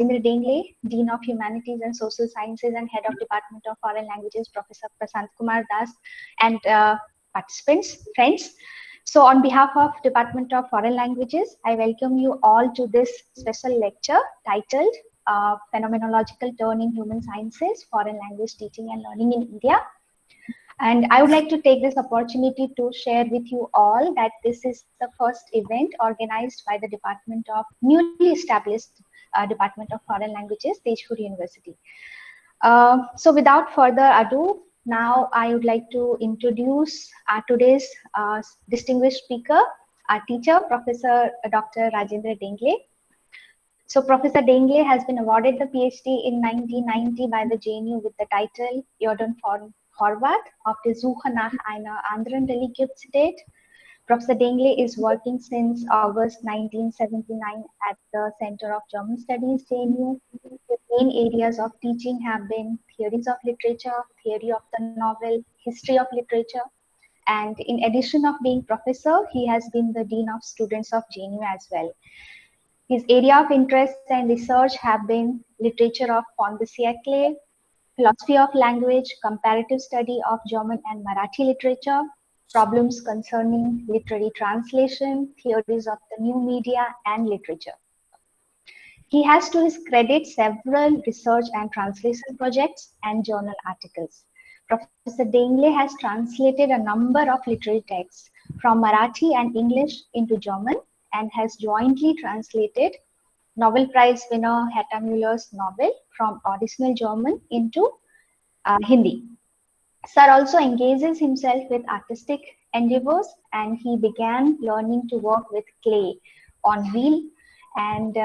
Rajendra Dengle, Dean of Humanities and Social Sciences and Head of Department of Foreign Languages, Professor Prasant Kumar Das, and participants, friends. So on behalf of Department of Foreign Languages, I welcome you all to this special lecture titled Phenomenological Turn in Human Sciences, Foreign Language Teaching and Learning in India. And I would like to take this opportunity to share with you all that this is the first event organized by the Department of newly established Department of Foreign Languages, Tejpur University. So without further ado, now I would like to introduce today's distinguished speaker, our teacher, Professor Dr. Rajendra Dengle. So Professor Dengle has been awarded the PhD in 1990 by the JNU with the title Jordan von Horvath auf der Suche nach einer anderen Religiosität. Professor Dengle is working since August 1979 at the Center of German Studies, JNU. The main areas of teaching have been theories of literature, theory of the novel, history of literature, and in addition of being professor, he has been the Dean of Students of JNU as well. His area of interest and research have been literature of fin de siècle, philosophy of language, comparative study of German and Marathi literature, problems concerning literary translation, theories of the new media and literature. He has to his credit several research and translation projects and journal articles. Professor Dengle has translated a number of literary texts from Marathi and English into German and has jointly translated Nobel Prize winner Hetta Müller's novel from original German into Hindi. Sir also engages himself with artistic endeavors and he began learning to work with clay on wheel, and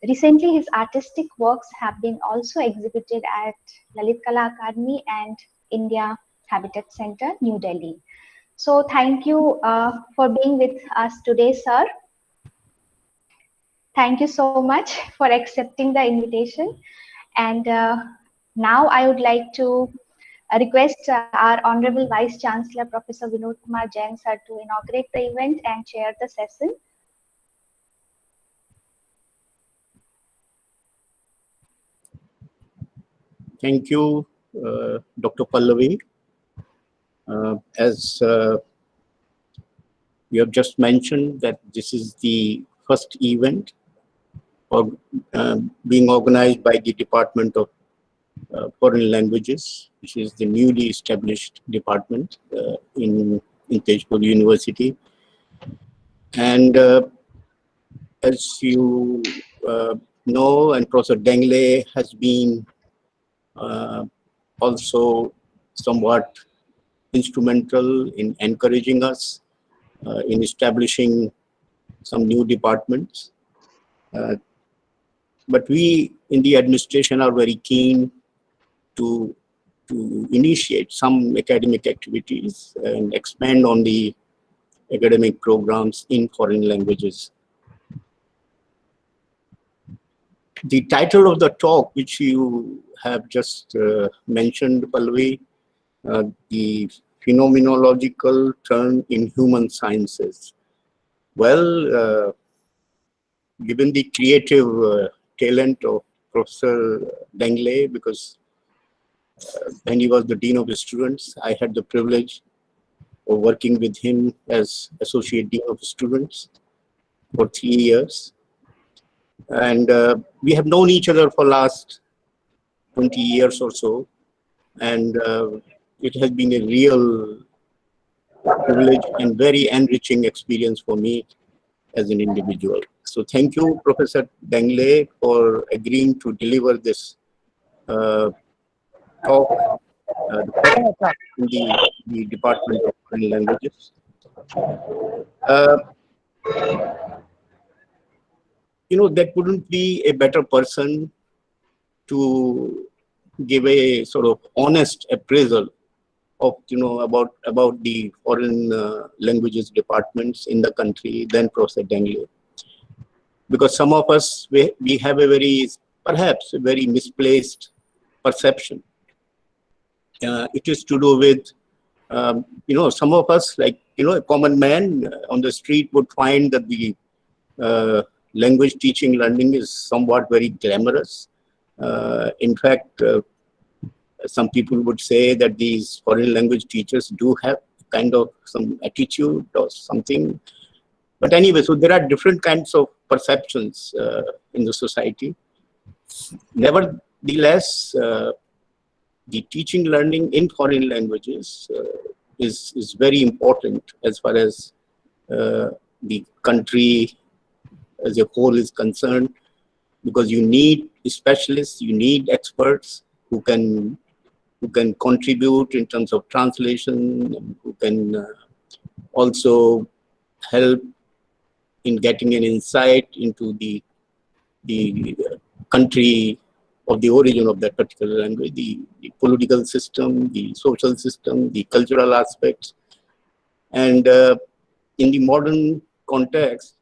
recently his artistic works have been also exhibited at Lalit Kala Academy and India Habitat Center, New Delhi. So thank you for being with us today, sir. Thank you so much for accepting the invitation. And now I would like to request our Honorable Vice Chancellor, Professor Vinod Kumar Jain, sir, to inaugurate the event and chair the session. Thank you, Dr. Pallavi. As you have just mentioned, that this is the first event being organized by the Department of Foreign Languages, which is the newly established department in Tejpur University. And as you know, and Professor Dengle has been also somewhat instrumental in encouraging us in establishing some new departments. But we in the administration are very keen to initiate some academic activities and expand on the academic programs in foreign languages. The title of the talk, which you have just mentioned, Pallavi, the Phenomenological Turn in Human Sciences. Well, given the creative talent of Professor Dengle, because when he was the Dean of the Students, I had the privilege of working with him as Associate Dean of Students for 3 years. And we have known each other for last 20 years or so. And it has been a real privilege and very enriching experience for me as an individual. So thank you, Professor Dengle, for agreeing to deliver this talk in the Department of Foreign Languages. You know, there couldn't be a better person to give a sort of honest appraisal of, you know, about the foreign languages departments in the country than Professor Dengle. Because some of us, we have a very, perhaps a very misplaced perception. It is to do with, you know, some of us, like, you know, a common man on the street would find that the language teaching learning is somewhat very glamorous. In fact, some people would say that these foreign language teachers do have kind of some attitude or something. But anyway, so there are different kinds of perceptions in the society. Nevertheless, the teaching learning in foreign languages is very important as far as the country as a whole is concerned, because you need specialists, you need experts who can contribute in terms of translation, and who can also help in getting an insight into the country of the origin of that particular language, the political system, the social system, the cultural aspects. And in the modern context,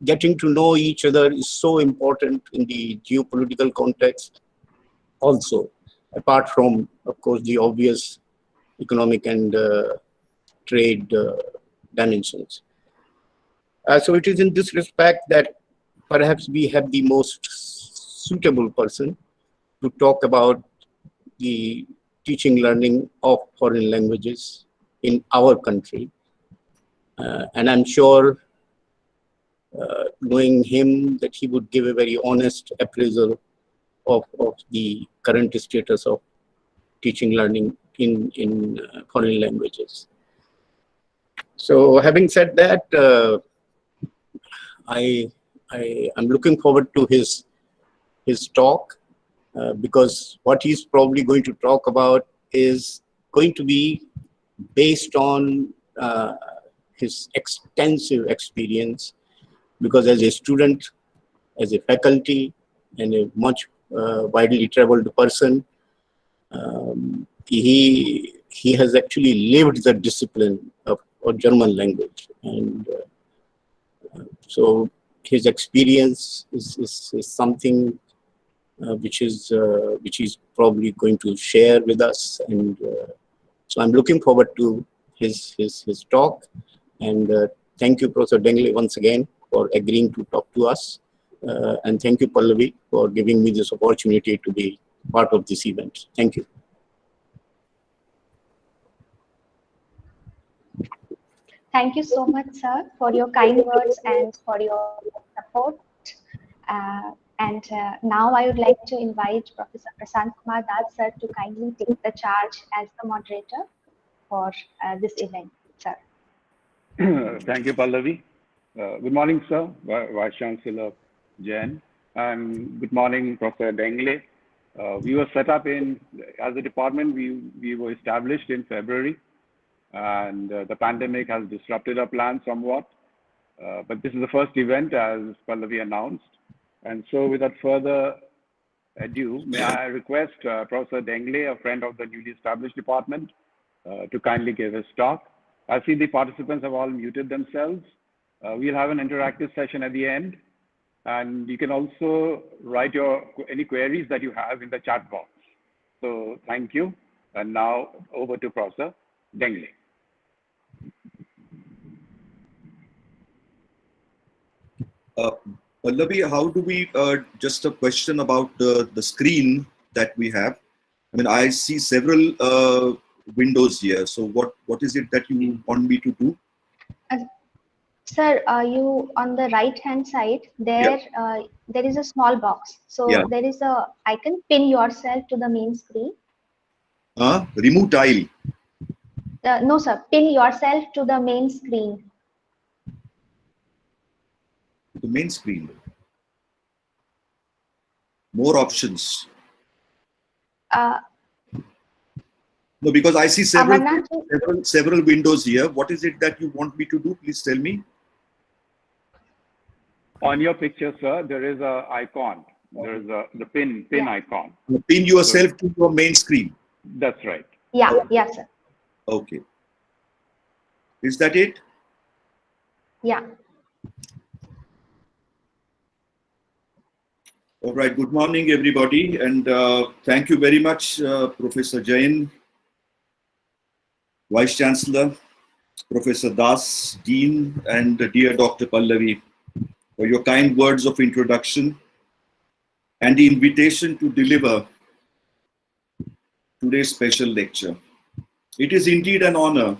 getting to know each other is so important in the geopolitical context also, apart from, of course, the obvious economic and trade dimensions. So it is in this respect that perhaps we have the most suitable person to talk about the teaching learning of foreign languages in our country. And I'm sure, knowing him, that he would give a very honest appraisal of the current status of teaching learning in foreign languages. So having said that, I'm looking forward to his talk, because what he's probably going to talk about is going to be based on his extensive experience, because as a student, as a faculty, and a much widely traveled person, he has actually lived the discipline of German language, and so his experience is something which he's probably going to share with us, and so I'm looking forward to his talk. And thank you, Professor Dengle, once again for agreeing to talk to us, and thank you, Pallavi, for giving me this opportunity to be part of this event. Thank you. Thank you so much, sir, for your kind words and for your support. Now I would like to invite Professor Prasant Kumar Das, sir, to kindly take the charge as the moderator for this event, sir. Thank you, Pallavi. Good morning, sir, Vice Chancellor Jain, and good morning, Professor Dengle. We were set up as a department, we were established in February, and the pandemic has disrupted our plans somewhat. But this is the first event, as Pallavi announced. And so without further ado, may I request Professor Dengle, a friend of the newly established department, to kindly give his talk. I see the participants have all muted themselves. We'll have an interactive session at the end. And you can also write any queries that you have in the chat box. So thank you. And now over to Professor Dengle. Pallavi, how do we, just a question about the screen that we have. I mean, I see several windows here. So what is it that you want me to do? Sir, you on the right hand side, there there is a small box. So there is a icon, pin yourself to the main screen. Remove tile. No, sir, pin yourself to the main screen. The main screen. More options. No, because I see several windows here. What is it that you want me to do? Please tell me. On your picture, sir, there is a icon. There is the pin icon. Pin yourself to your main screen. That's right. Yeah, yes, sir. Okay. Is that it? Yeah. All right. Good morning, everybody, and thank you very much, Professor Jain, Vice Chancellor, Professor Das, Dean, and dear Dr. Pallavi, for your kind words of introduction and the invitation to deliver today's special lecture. It is indeed an honor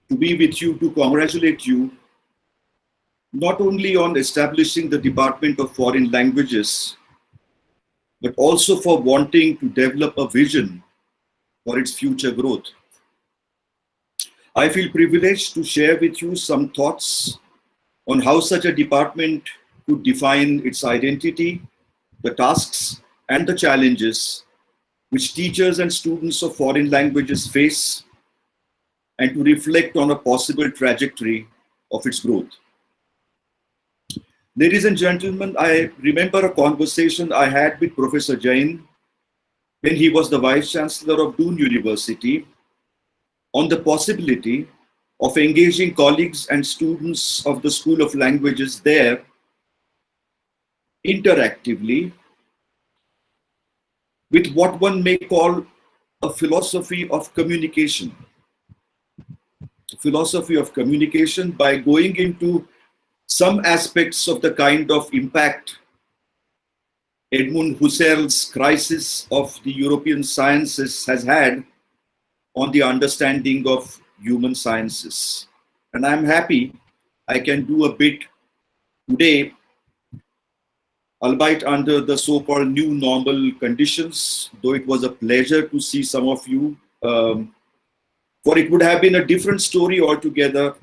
to be with you to congratulate you not only on establishing the Department of Foreign Languages, but also for wanting to develop a vision for its future growth. I feel privileged to share with you some thoughts on how such a department could define its identity, the tasks, and the challenges which teachers and students of foreign languages face, and to reflect on a possible trajectory of its growth. Ladies and gentlemen, I remember a conversation I had with Professor Jain when he was the Vice Chancellor of Doon University on the possibility of engaging colleagues and students of the School of Languages there interactively with what one may call a philosophy of communication. Philosophy of communication by going into some aspects of the kind of impact Edmund Husserl's crisis of the European sciences has had on the understanding of human sciences. And I'm happy I can do a bit today, albeit under the so-called new normal conditions, though it was a pleasure to see some of you, for it would have been a different story altogether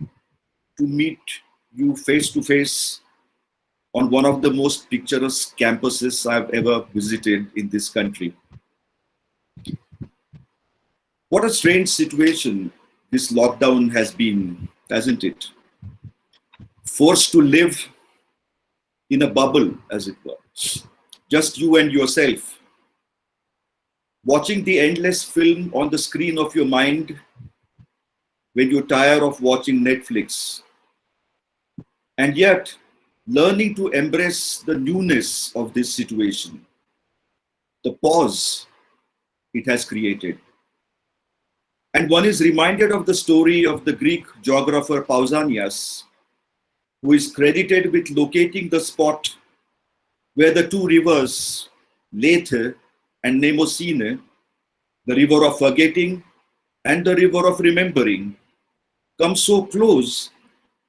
to meet you face to face on one of the most picturesque campuses I've ever visited in this country. What a strange situation this lockdown has been, hasn't it? Forced to live in a bubble, as it were. Just you and yourself. Watching the endless film on the screen of your mind when you tire of watching Netflix. And yet, learning to embrace the newness of this situation, the pause it has created. And one is reminded of the story of the Greek geographer Pausanias, who is credited with locating the spot where the two rivers, Lethe and Mnemosyne, the river of forgetting and the river of remembering, come so close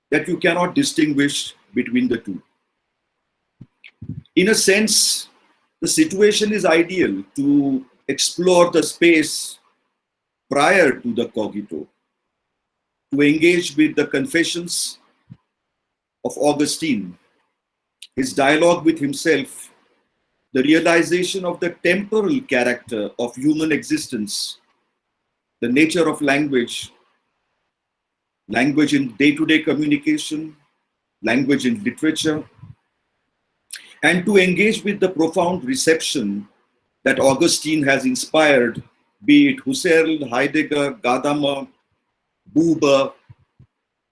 that you cannot distinguish between the two. In a sense, the situation is ideal to explore the space prior to the cogito, to engage with the confessions of Augustine, his dialogue with himself, the realization of the temporal character of human existence, the nature of language, language in day-to-day communication, language in literature, and to engage with the profound reception that Augustine has inspired, be it Husserl, Heidegger, Gadamer, Buber,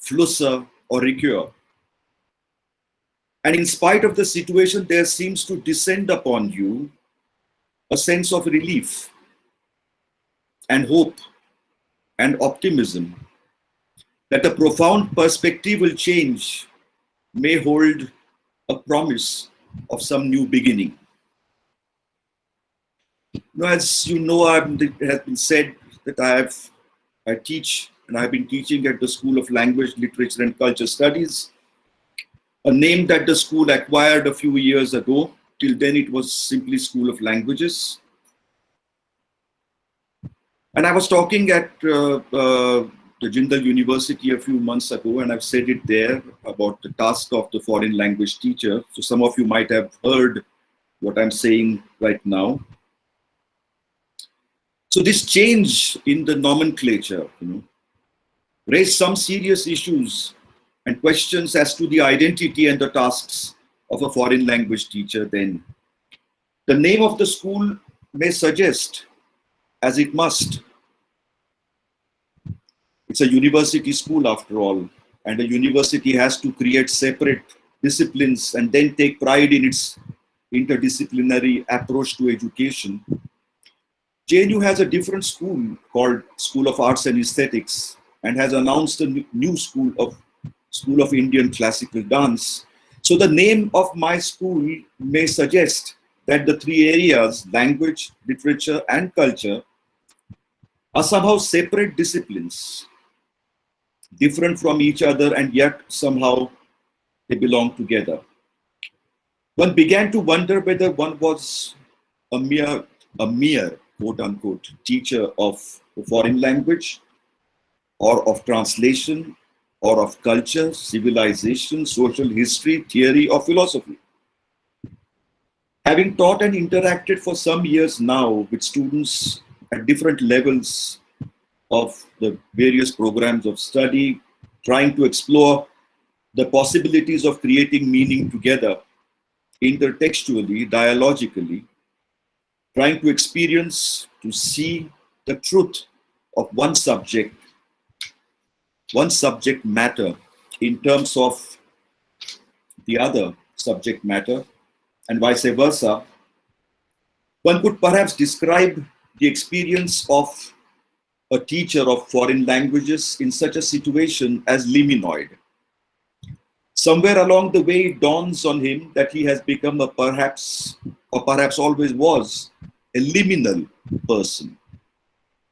Flusser, or Ricoeur. And in spite of the situation, there seems to descend upon you a sense of relief and hope and optimism that a profound perspectival change may hold a promise of some new beginning. Now, as you know, it has been said that I teach, and I've been teaching at the School of Language, Literature and Culture Studies, a name that the school acquired a few years ago. Till then, it was simply School of Languages. And I was talking at the Jindal University a few months ago, and I've said it there about the task of the foreign language teacher. So some of you might have heard what I'm saying right now. So this change in the nomenclature, raised some serious issues and questions as to the identity and the tasks of a foreign language teacher then. The name of the school may suggest, as it must, it's a university school after all, and a university has to create separate disciplines and then take pride in its interdisciplinary approach to education. JNU has a different school called School of Arts and Aesthetics, and has announced a new School of Indian Classical Dance. So the name of my school may suggest that the three areas, language, literature, and culture, are somehow separate disciplines, different from each other, and yet somehow they belong together. One began to wonder whether one was a mere quote unquote teacher of a foreign language, or of translation, or of culture, civilization, social history, theory, or philosophy. Having taught and interacted for some years now with students at different levels of the various programs of study, trying to explore the possibilities of creating meaning together, intertextually, dialogically, trying to experience, to see the truth of one subject matter in terms of the other subject matter, and vice versa, one could perhaps describe the experience of a teacher of foreign languages in such a situation as liminoid. Somewhere along the way, it dawns on him that he has become a perhaps, or perhaps always was, a liminal person.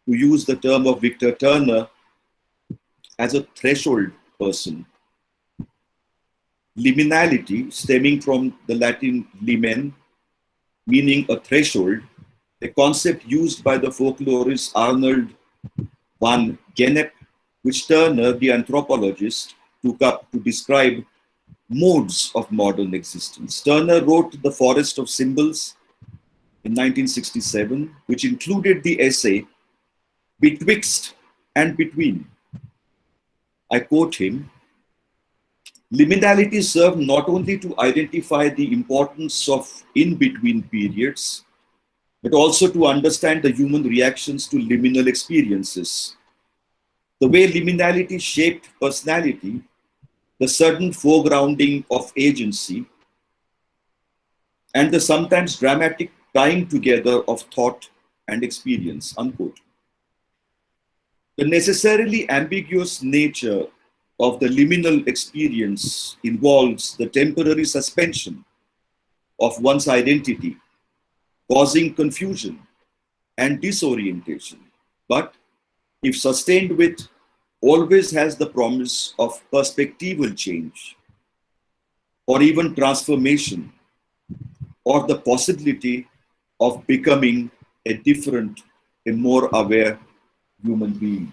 To use the term of Victor Turner, as a threshold person. Liminality, stemming from the Latin limen, meaning a threshold, a concept used by the folklorist Arnold van Gennep, which Turner, the anthropologist, took up to describe modes of modern existence. Turner wrote The Forest of Symbols in 1967, which included the essay Betwixt and Between. I quote him, "Liminality served not only to identify the importance of in-between periods, but also to understand the human reactions to liminal experiences. The way liminality shaped personality, the sudden foregrounding of agency, and the sometimes dramatic tying together of thought and experience," unquote. The necessarily ambiguous nature of the liminal experience involves the temporary suspension of one's identity, causing confusion and disorientation, but if sustained with, always has the promise of perspectival change, or even transformation, or the possibility of becoming a different, a more aware human being.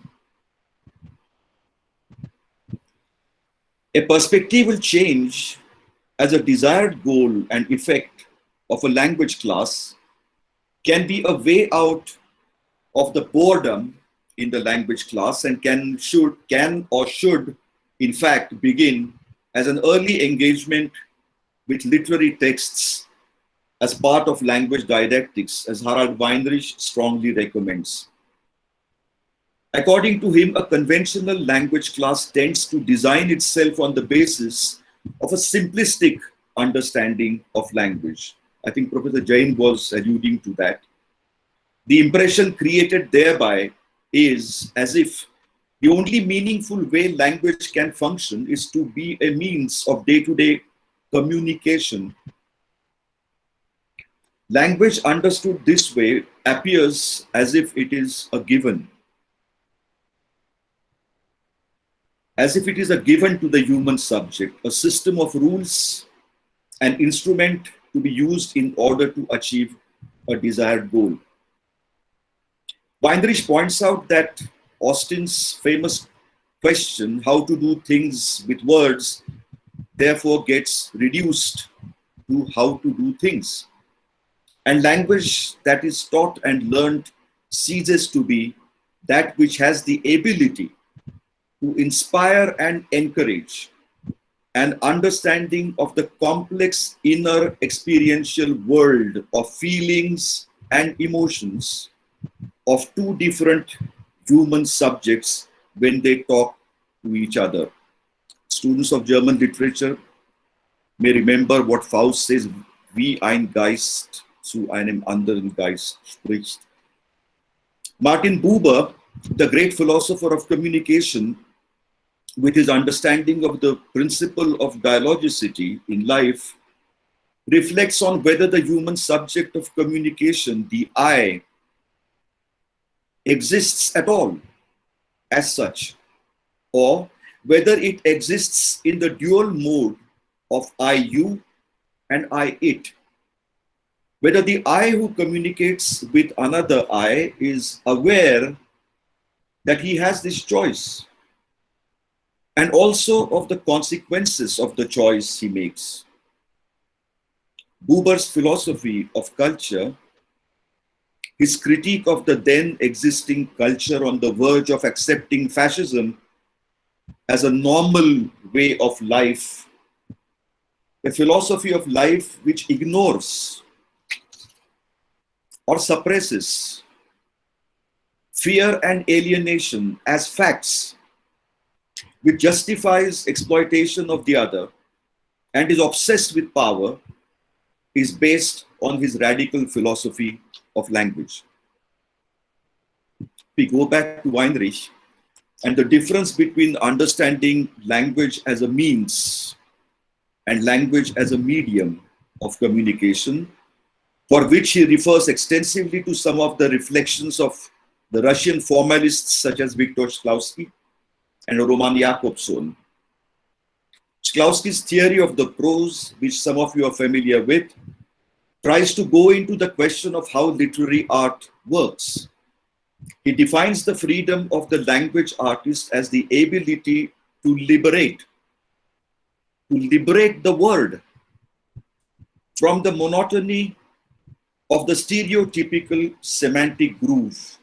A perspectival change as a desired goal and effect of a language class can be a way out of the boredom in the language class, and can or should in fact begin as an early engagement with literary texts as part of language didactics, as Harald Weinrich strongly recommends. According to him, a conventional language class tends to design itself on the basis of a simplistic understanding of language. I think Professor Jain was alluding to that. The impression created thereby is as if the only meaningful way language can function is to be a means of day-to-day communication. Language understood this way appears as if it is a given, as if it is a given to the human subject, a system of rules, an instrument to be used in order to achieve a desired goal. Weinrich points out that Austin's famous question, how to do things with words, therefore gets reduced to how to do things. And language that is taught and learned ceases to be that which has the ability to inspire and encourage an understanding of the complex inner experiential world of feelings and emotions of two different human subjects when they talk to each other. Students of German literature may remember what Faust says, wie ein Geist zu einem anderen Geist spricht. Martin Buber the great philosopher of communication, with his understanding of the principle of dialogicity in life, reflects on whether the human subject of communication, the I, exists at all as such, or whether it exists in the dual mode of I you and I it. Whether the I who communicates with another I is aware that he has this choice, and also of the consequences of the choice he makes. Buber's philosophy of culture, his critique of the then existing culture on the verge of accepting fascism as a normal way of life, a philosophy of life which ignores or suppresses fear and alienation as facts, which justifies exploitation of the other and is obsessed with power, is based on his radical philosophy of language. We go back to Weinreich, and the difference between understanding language as a means and language as a medium of communication, for which he refers extensively to some of the reflections of the Russian formalists such as Viktor Shklovsky and Roman Jakobson. Shklovsky's theory of the prose, which some of you are familiar with, tries to go into the question of how literary art works. He defines the freedom of the language artist as the ability to liberate the word from the monotony of the stereotypical semantic groove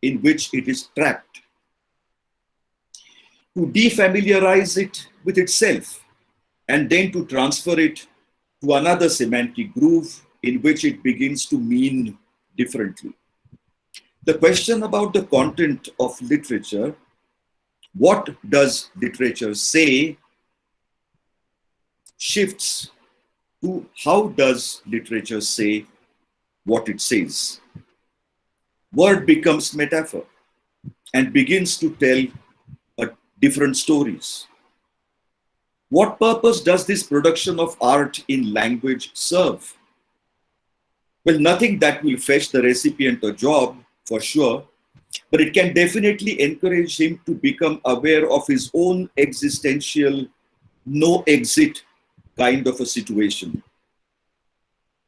in which it is trapped, to defamiliarize it with itself, and then to transfer it to another semantic groove in which it begins to mean differently. The question about the content of literature, what does literature say, shifts to how does literature say what it says. Word becomes metaphor and begins to tell different stories. What purpose does this production of art in language serve? Well, nothing that will fetch the recipient a job, for sure, but it can definitely encourage him to become aware of his own existential, no exit kind of a situation.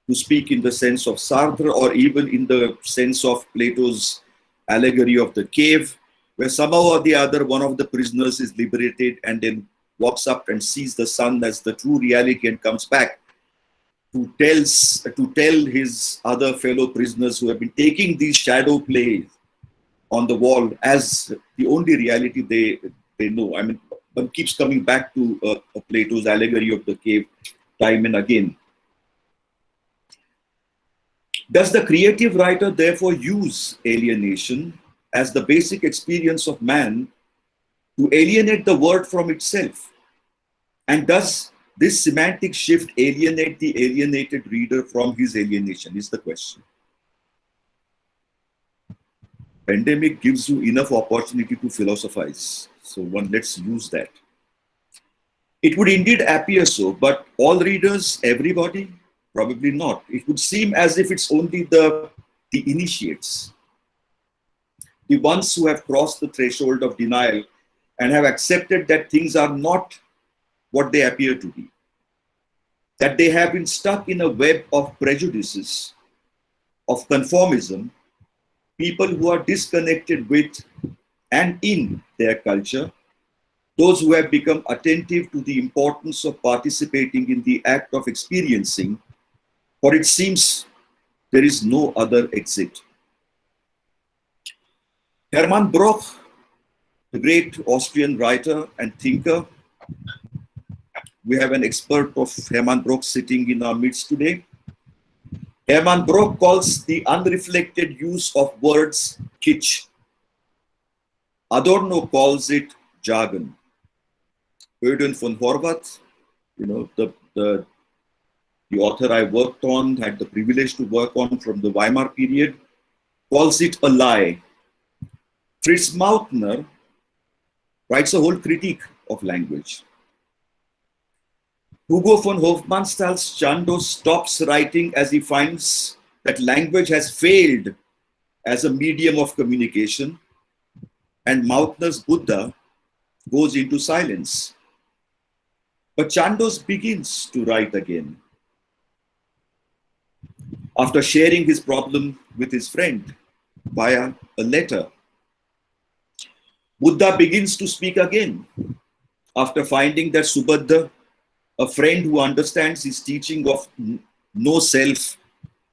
To speak in the sense of Sartre, or even in the sense of Plato's allegory of the cave, where somehow or the other one of the prisoners is liberated and then walks up and sees the sun as the true reality and comes back to tell his other fellow prisoners who have been taking these shadow plays on the wall as the only reality they know. I mean, one keeps coming back to Plato's allegory of the cave time and again. Does the creative writer therefore use alienation as the basic experience of man to alienate the word from itself? And does this semantic shift alienate the alienated reader from his alienation, is the question. Pandemic gives you enough opportunity to philosophize. So let's use that. It would indeed appear so, but all readers, everybody, probably not. It would seem as if it's only the initiates, the ones who have crossed the threshold of denial and have accepted that things are not what they appear to be, that they have been stuck in a web of prejudices, of conformism, people who are disconnected with and in their culture, those who have become attentive to the importance of participating in the act of experiencing, for it seems there is no other exit. Hermann Broch, the great Austrian writer and thinker, we have an expert of Hermann Broch sitting in our midst today. Hermann Broch calls the unreflected use of words kitsch. Adorno calls it jargon. Eugen von Horvath, the author I worked on, had the privilege to work on from the Weimar period, calls it a lie. Fritz Mautner writes a whole critique of language. Hugo von Hofmannsthal's Chandos stops writing as he finds that language has failed as a medium of communication, and Mautner's Buddha goes into silence. But Chandos begins to write again. After sharing his problem with his friend via a letter, Buddha begins to speak again after finding that Subhadra, a friend who understands his teaching of no self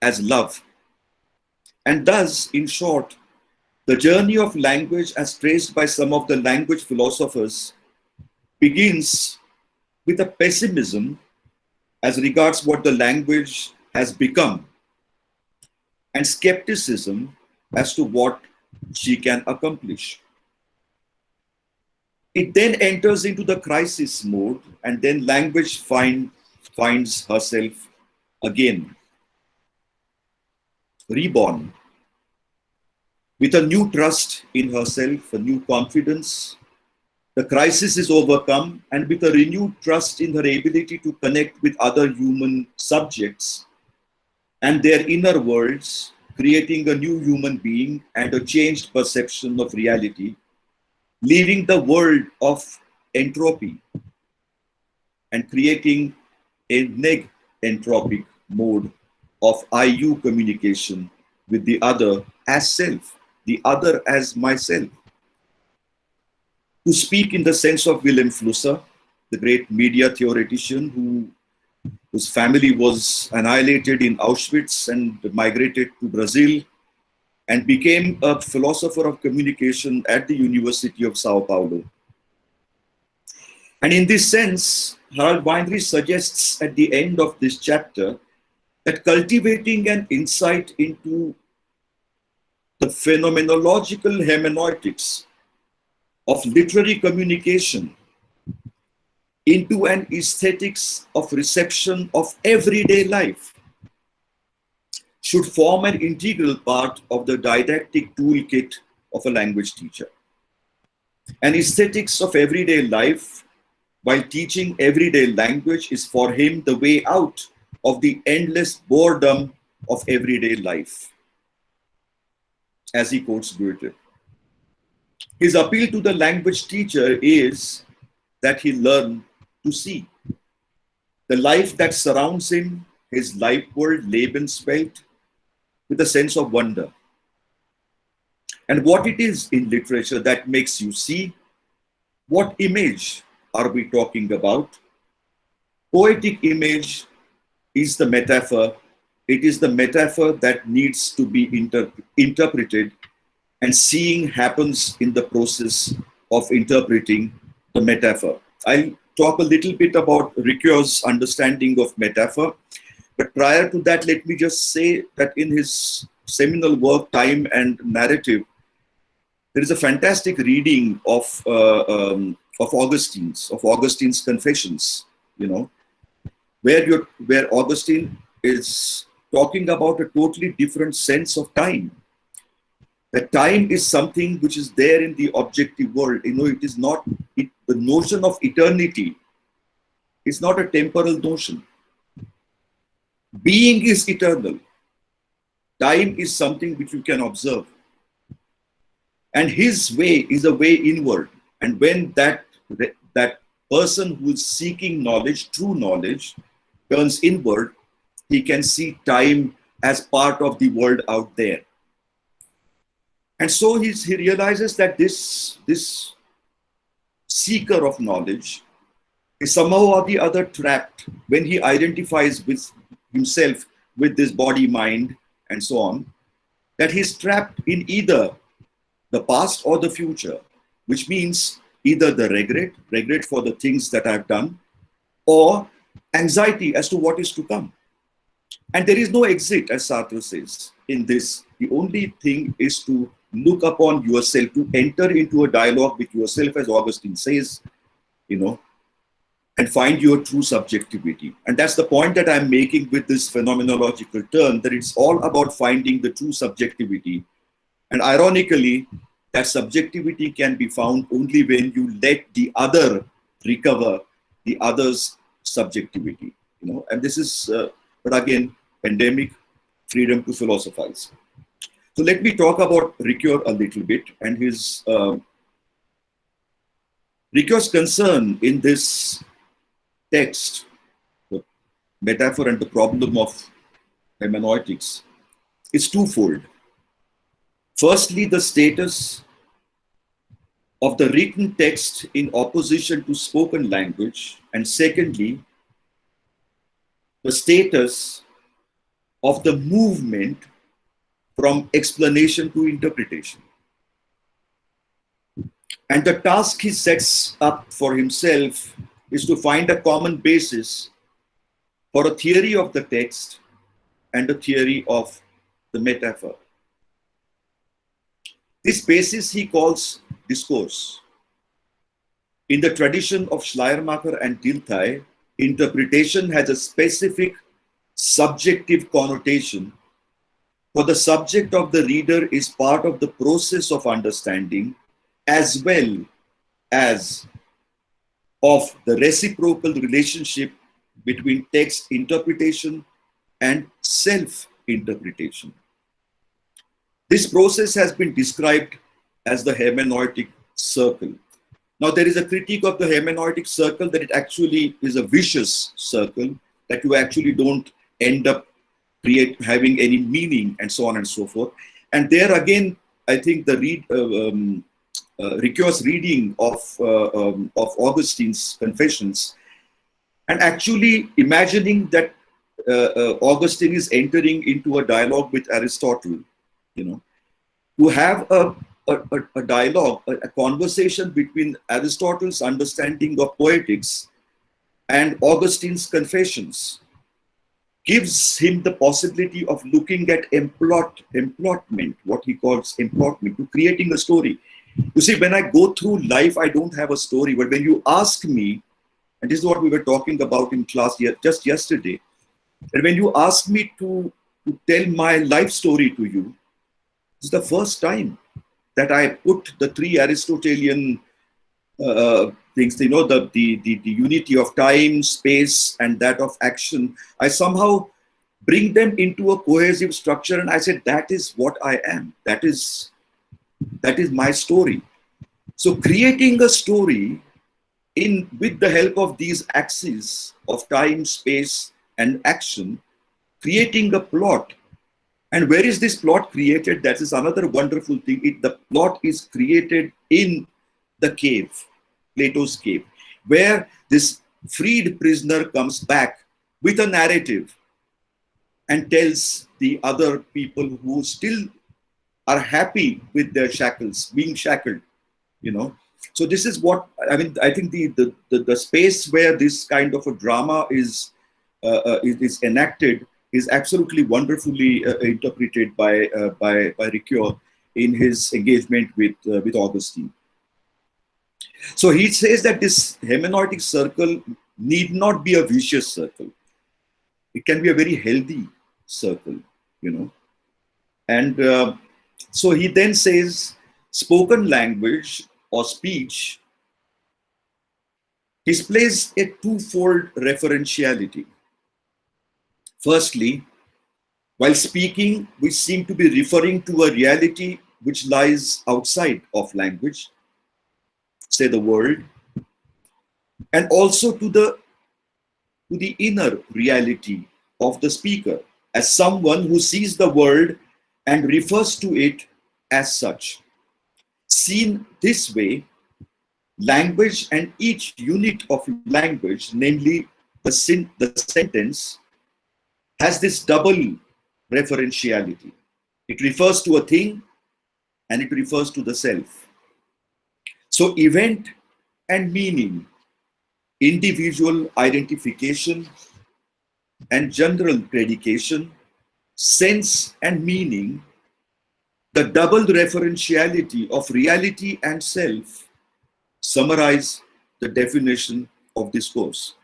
as love. And thus, in short, the journey of language as traced by some of the language philosophers begins with a pessimism as regards what the language has become, and skepticism as to what she can accomplish. It then enters into the crisis mode, and then language finds herself again, reborn, with a new trust in herself, a new confidence. The crisis is overcome, and with a renewed trust in her ability to connect with other human subjects and their inner worlds, creating a new human being and a changed perception of reality, leaving the world of entropy and creating a neg-entropic mode of IU communication with the other as self, the other as myself. To speak in the sense of Wilhelm Flusser, the great media theoretician whose family was annihilated in Auschwitz and migrated to Brazil and became a philosopher of communication at the University of Sao Paulo. And in this sense, Harald Weinrich suggests at the end of this chapter that cultivating an insight into the phenomenological hermeneutics of literary communication into an aesthetics of reception of everyday life should form an integral part of the didactic toolkit of a language teacher. An aesthetics of everyday life, while teaching everyday language, is for him the way out of the endless boredom of everyday life, as he quotes Goethe. His appeal to the language teacher is that he learn to see the life that surrounds him, his life world, Lebenswelt, with a sense of wonder. And what it is in literature that makes you see, what image are we talking about? Poetic image is the metaphor. It is the metaphor that needs to be interpreted, and seeing happens in the process of interpreting the metaphor. I'll talk a little bit about Ricoeur's understanding of metaphor. But prior to that, let me just say that in his seminal work, Time and Narrative, there is a fantastic reading of Augustine's Confessions, where Augustine is talking about a totally different sense of time. That time is something which is there in the objective world. It is not, the notion of eternity is not a temporal notion. Being is eternal. Time is something which you can observe. And his way is a way inward. And when that person who is seeking knowledge, true knowledge, turns inward, he can see time as part of the world out there. And so he realizes that this seeker of knowledge is somehow or the other trapped when he identifies with himself with this body, mind, and so on, that he's trapped in either the past or the future, which means either the regret for the things that I've done, or anxiety as to what is to come. And there is no exit, as Sartre says, in this. The only thing is to look upon yourself, to enter into a dialogue with yourself, as Augustine says, and find your true subjectivity. And that's the point that I'm making with this phenomenological turn, that it's all about finding the true subjectivity. And ironically, that subjectivity can be found only when you let the other recover the other's subjectivity. And this is, but again, pandemic, freedom to philosophize. So let me talk about Ricoeur a little bit and his Ricoeur's concern in this text, the metaphor and the problem of hermeneutics, is twofold. Firstly, the status of the written text in opposition to spoken language, and secondly, the status of the movement from explanation to interpretation. And the task he sets up for himself is to find a common basis for a theory of the text and a theory of the metaphor. This basis he calls discourse. In the tradition of Schleiermacher and Dilthey, interpretation has a specific subjective connotation, for the subject of the reader is part of the process of understanding as well as of the reciprocal relationship between text interpretation and self-interpretation. This process has been described as the hermeneutic circle. Now, there is a critique of the hermeneutic circle that it actually is a vicious circle, that you actually don't end up having any meaning, and so on and so forth. And there again, I think the Ricoeur's reading of Augustine's Confessions, and actually imagining that Augustine is entering into a dialogue with Aristotle, to have a dialogue, a conversation between Aristotle's understanding of poetics and Augustine's Confessions, gives him the possibility of looking at emplotment, what he calls emplotment, to creating a story. You see, when I go through life, I don't have a story, but when you ask me, and this is what we were talking about in class just yesterday, and when you ask me to tell my life story to you, this is the first time that I put the three Aristotelian things, the unity of time, space, and that of action. I somehow bring them into a cohesive structure, and I said, that is what I am. That is my story. So creating a story with the help of these axes of time, space, and action, creating a plot. And where is this plot created? That is another wonderful thing. The plot is created in the cave, Plato's cave, where this freed prisoner comes back with a narrative and tells the other people who still are happy with their shackles, being shackled, So this is what, I think the space where this kind of a drama is enacted is absolutely wonderfully interpreted by Ricoeur in his engagement with Augustine. So he says that this hermeneutic circle need not be a vicious circle. It can be a very healthy circle, And so he then says, spoken language or speech displays a twofold referentiality. Firstly, while speaking, we seem to be referring to a reality which lies outside of language, say the world, and also to the inner reality of the speaker as someone who sees the world and refers to it as such. Seen this way, language and each unit of language, namely the sentence, has this double referentiality. It refers to a thing and it refers to the self. So event and meaning, individual identification and general predication, sense and meaning, the double referentiality of reality and self summarize the definition of discourse.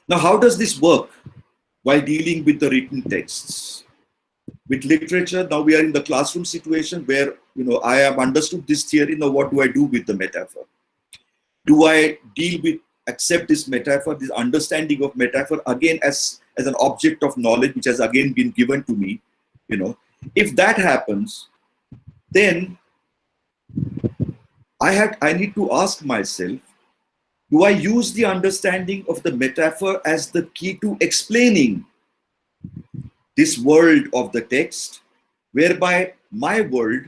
Now, how does this work while dealing with the written texts? With literature, now we are in the classroom situation where I have understood this theory. Now, what do I do with the metaphor? Do I accept this metaphor, this understanding of metaphor again as an object of knowledge, which has again been given to me? If that happens, then I need to ask myself, do I use the understanding of the metaphor as the key to explaining this world of the text, whereby my world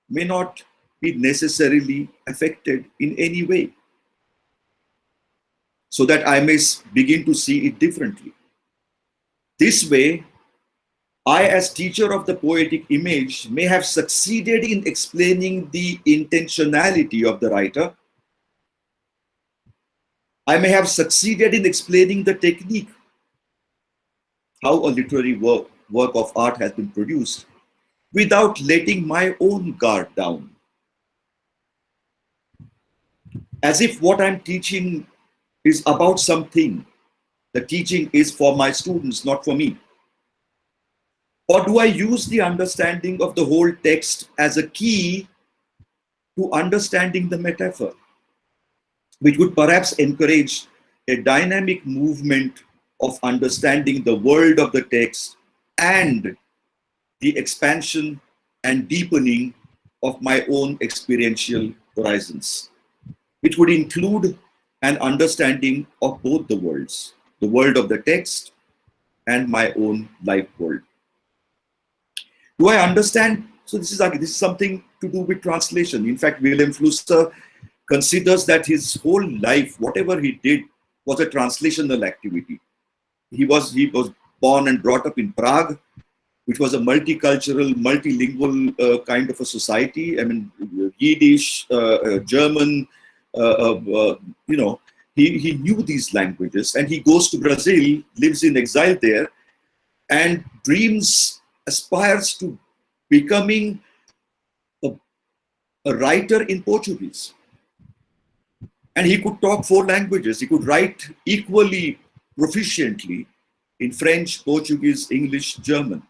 may not be necessarily affected in any way, so that I may begin to see it differently? This way, I, as teacher of the poetic image, may have succeeded in explaining the intentionality of the writer. I may have succeeded in explaining the technique, how a literary work of art has been produced, without letting my own guard down. As if what I'm teaching is about something. The teaching is for my students, not for me. Or do I use the understanding of the whole text as a key to understanding the metaphor, which would perhaps encourage a dynamic movement of understanding the world of the text and the expansion and deepening of my own experiential horizons, which would include an understanding of both the worlds, the world of the text and my own life world. Do I understand? So this is something to do with translation. In fact, Wilhelm Flusser considers that his whole life, whatever he did, was a translational activity. He was born and brought up in Prague, which was a multicultural, multilingual kind of a society. I mean, Yiddish, German, he knew these languages, and he goes to Brazil, lives in exile there, and aspires to becoming a writer in Portuguese. And he could talk 4 languages. He could write equally proficiently in French, Portuguese, English, German.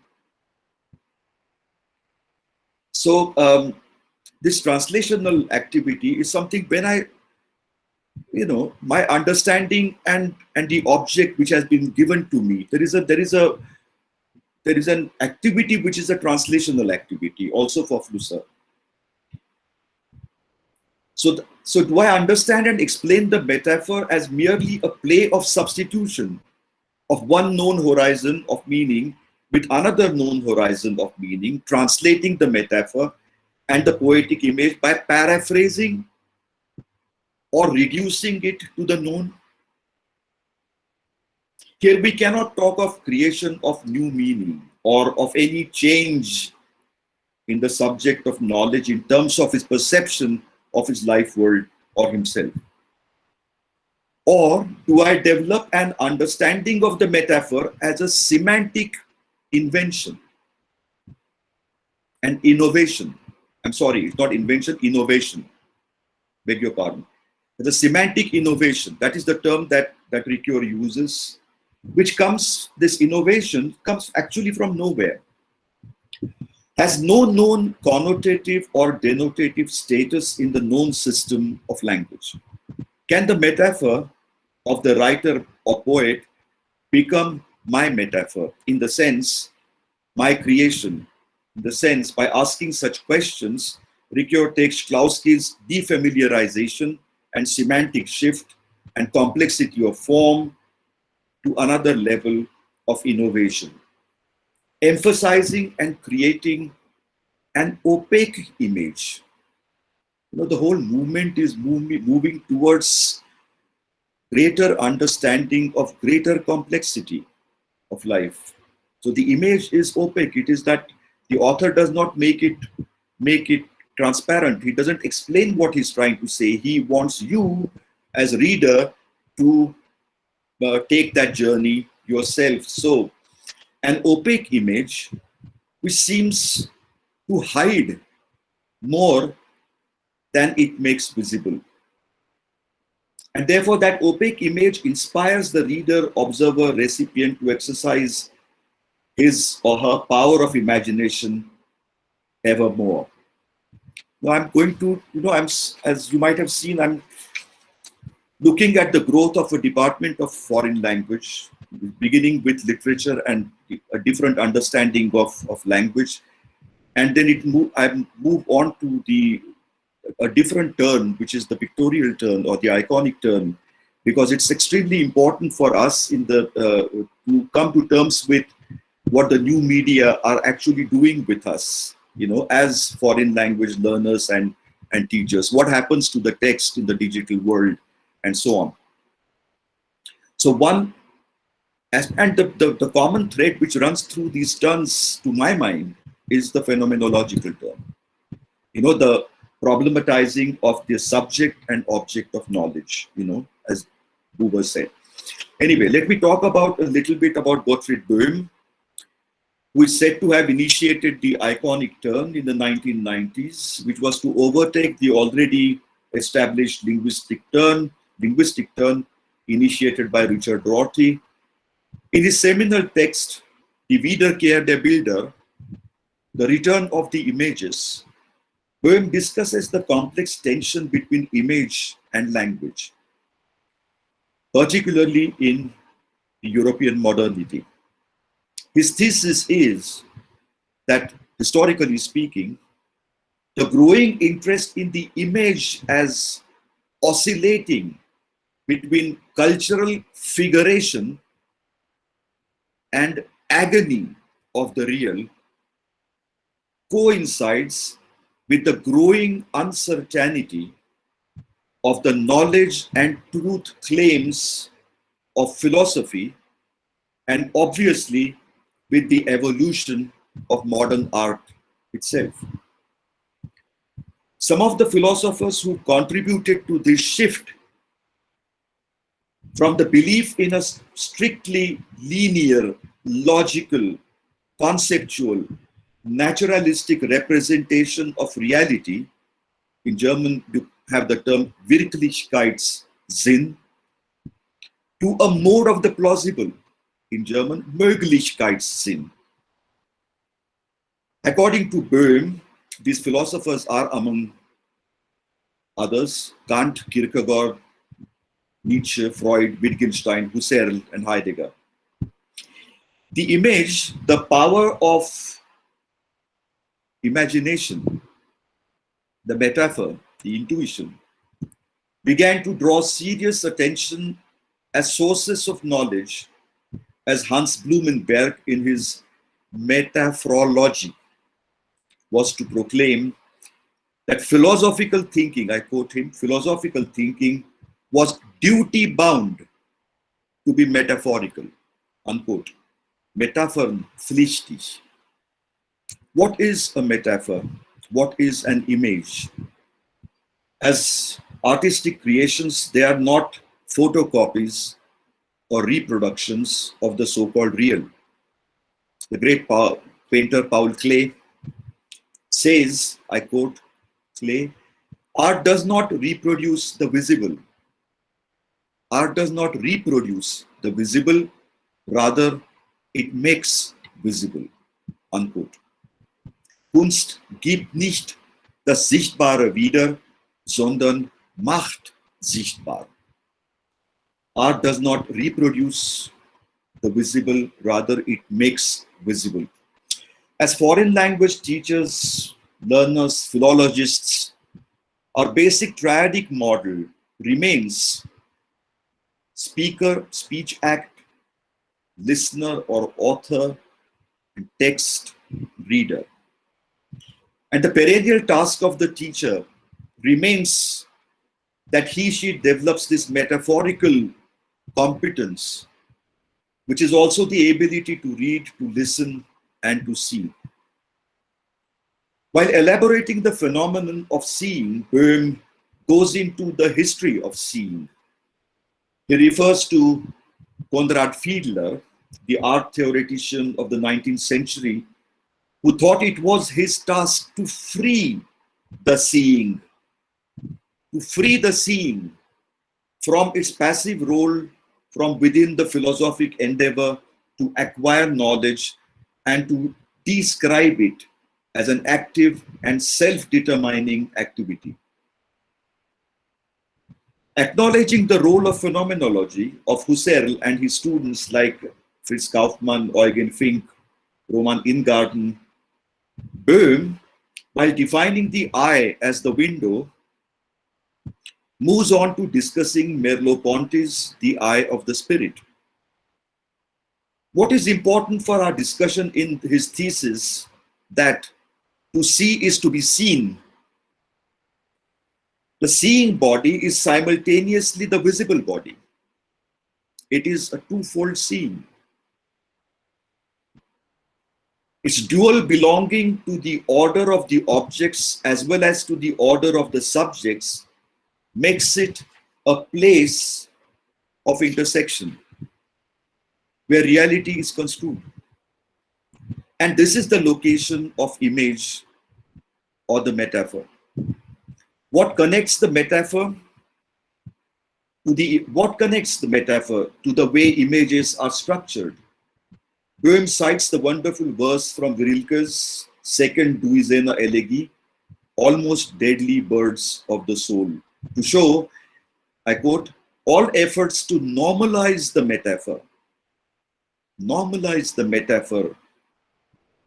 So this translational activity is something when my understanding and the object which has been given to me, there is an activity which is a translational activity also for Flusser. So do I understand and explain the metaphor as merely a play of substitution of one known horizon of meaning with another known horizon of meaning, translating the metaphor and the poetic image by paraphrasing or reducing it to the known? Here we cannot talk of creation of new meaning or of any change in the subject of knowledge in terms of his perception of his life world or himself. Or do I develop an understanding of the metaphor as a semantic invention and innovation? I'm sorry, it's not invention, innovation. Beg your pardon. The semantic innovation, that is the term that Ricoeur uses, this innovation comes actually from nowhere, has no known connotative or denotative status in the known system of language. Can the metaphor of the writer or poet become my metaphor, in the sense, my creation? In the sense, by asking such questions, Ricoeur takes Klauski's defamiliarization and semantic shift and complexity of form to another level of innovation, emphasizing and creating an opaque image. The whole movement is moving towards greater understanding of greater complexity of life. So the image is opaque. It is that the author does not make it transparent. He doesn't explain what he's trying to say. He wants you as a reader to take that journey yourself. So an opaque image which seems to hide more than it makes visible. And therefore that opaque image inspires the reader, observer, recipient to exercise his or her power of imagination evermore. Now I'm going to, as you might have seen, I'm looking at the growth of a department of foreign language, beginning with literature and a different understanding of language. And then I move on to a different turn, which is the pictorial turn or the iconic turn, because it's extremely important for us to come to terms with what the new media are actually doing with us, as foreign language learners and teachers. What happens to the text in the digital world, and so on. So the common thread which runs through these turns, to my mind, is the phenomenological turn. The problematizing of the subject and object of knowledge, as Buber said. Anyway, let me talk about a little bit about Gottfried Böhm, who is said to have initiated the iconic turn in the 1990s, which was to overtake the already established linguistic turn initiated by Richard Rorty. In his seminal text, Die Wiederkehr der Bilder, The Return of the Images, Böhm discusses the complex tension between image and language, particularly in European modernity. His thesis is that, historically speaking, the growing interest in the image as oscillating between cultural figuration and agony of the real coincides with the growing uncertainty of the knowledge and truth claims of philosophy, and obviously with the evolution of modern art itself. Some of the philosophers who contributed to this shift from the belief in a strictly linear, logical, conceptual, naturalistic representation of reality, in German you have the term Wirklichkeitssinn, to a mode of the plausible, in German Möglichkeitssinn. According to Böhm, these philosophers are, among others, Kant, Kierkegaard, Nietzsche, Freud, Wittgenstein, Husserl, and Heidegger. The image, the power of imagination, the metaphor, the intuition, began to draw serious attention as sources of knowledge, as Hans Blumenberg in his Metaphorology was to proclaim that philosophical thinking, I quote him, philosophical thinking was duty bound to be metaphorical, unquote. Metaphernpflichtig. What is a metaphor? What is an image? As artistic creations, they are not photocopies or reproductions of the so-called real. The great painter Paul Klee says, I quote Klee, art does not reproduce the visible. Art does not reproduce the visible, rather it makes visible, unquote. Kunst gibt nicht das Sichtbare wieder, sondern macht sichtbar. Art does not reproduce the visible, rather it makes visible. As foreign language teachers, learners, philologists, our basic triadic model remains speaker, speech act, listener or author, and text, reader. And the perennial task of the teacher remains that she develops this metaphorical competence, which is also the ability to read, to listen, and to see. While elaborating the phenomenon of seeing, Böhm goes into the history of seeing. He refers to Konrad Fiedler, the art theoretician of the 19th century, who thought it was his task to free the seeing from its passive role from within the philosophic endeavor to acquire knowledge and to describe it as an active and self-determining activity. Acknowledging the role of phenomenology of Husserl and his students like Fritz Kaufmann, Eugen Fink, Roman Ingarten, Böhm, while defining the eye as the window, moves on to discussing Merleau-Ponty's The Eye of the Spirit. What is important for our discussion in his thesis that to see is to be seen. The seeing body is simultaneously the visible body. It is a twofold seeing. Its dual belonging to the order of the objects as well as to the order of the subjects makes it a place of intersection where reality is construed. And this is the location of image or the metaphor. What connects the metaphor to the way images are structured? Böhm cites the wonderful verse from Rilke's second Douzaine elegy, Almost Deadly Birds of the Soul, to show, I quote, all efforts to normalize the metaphor,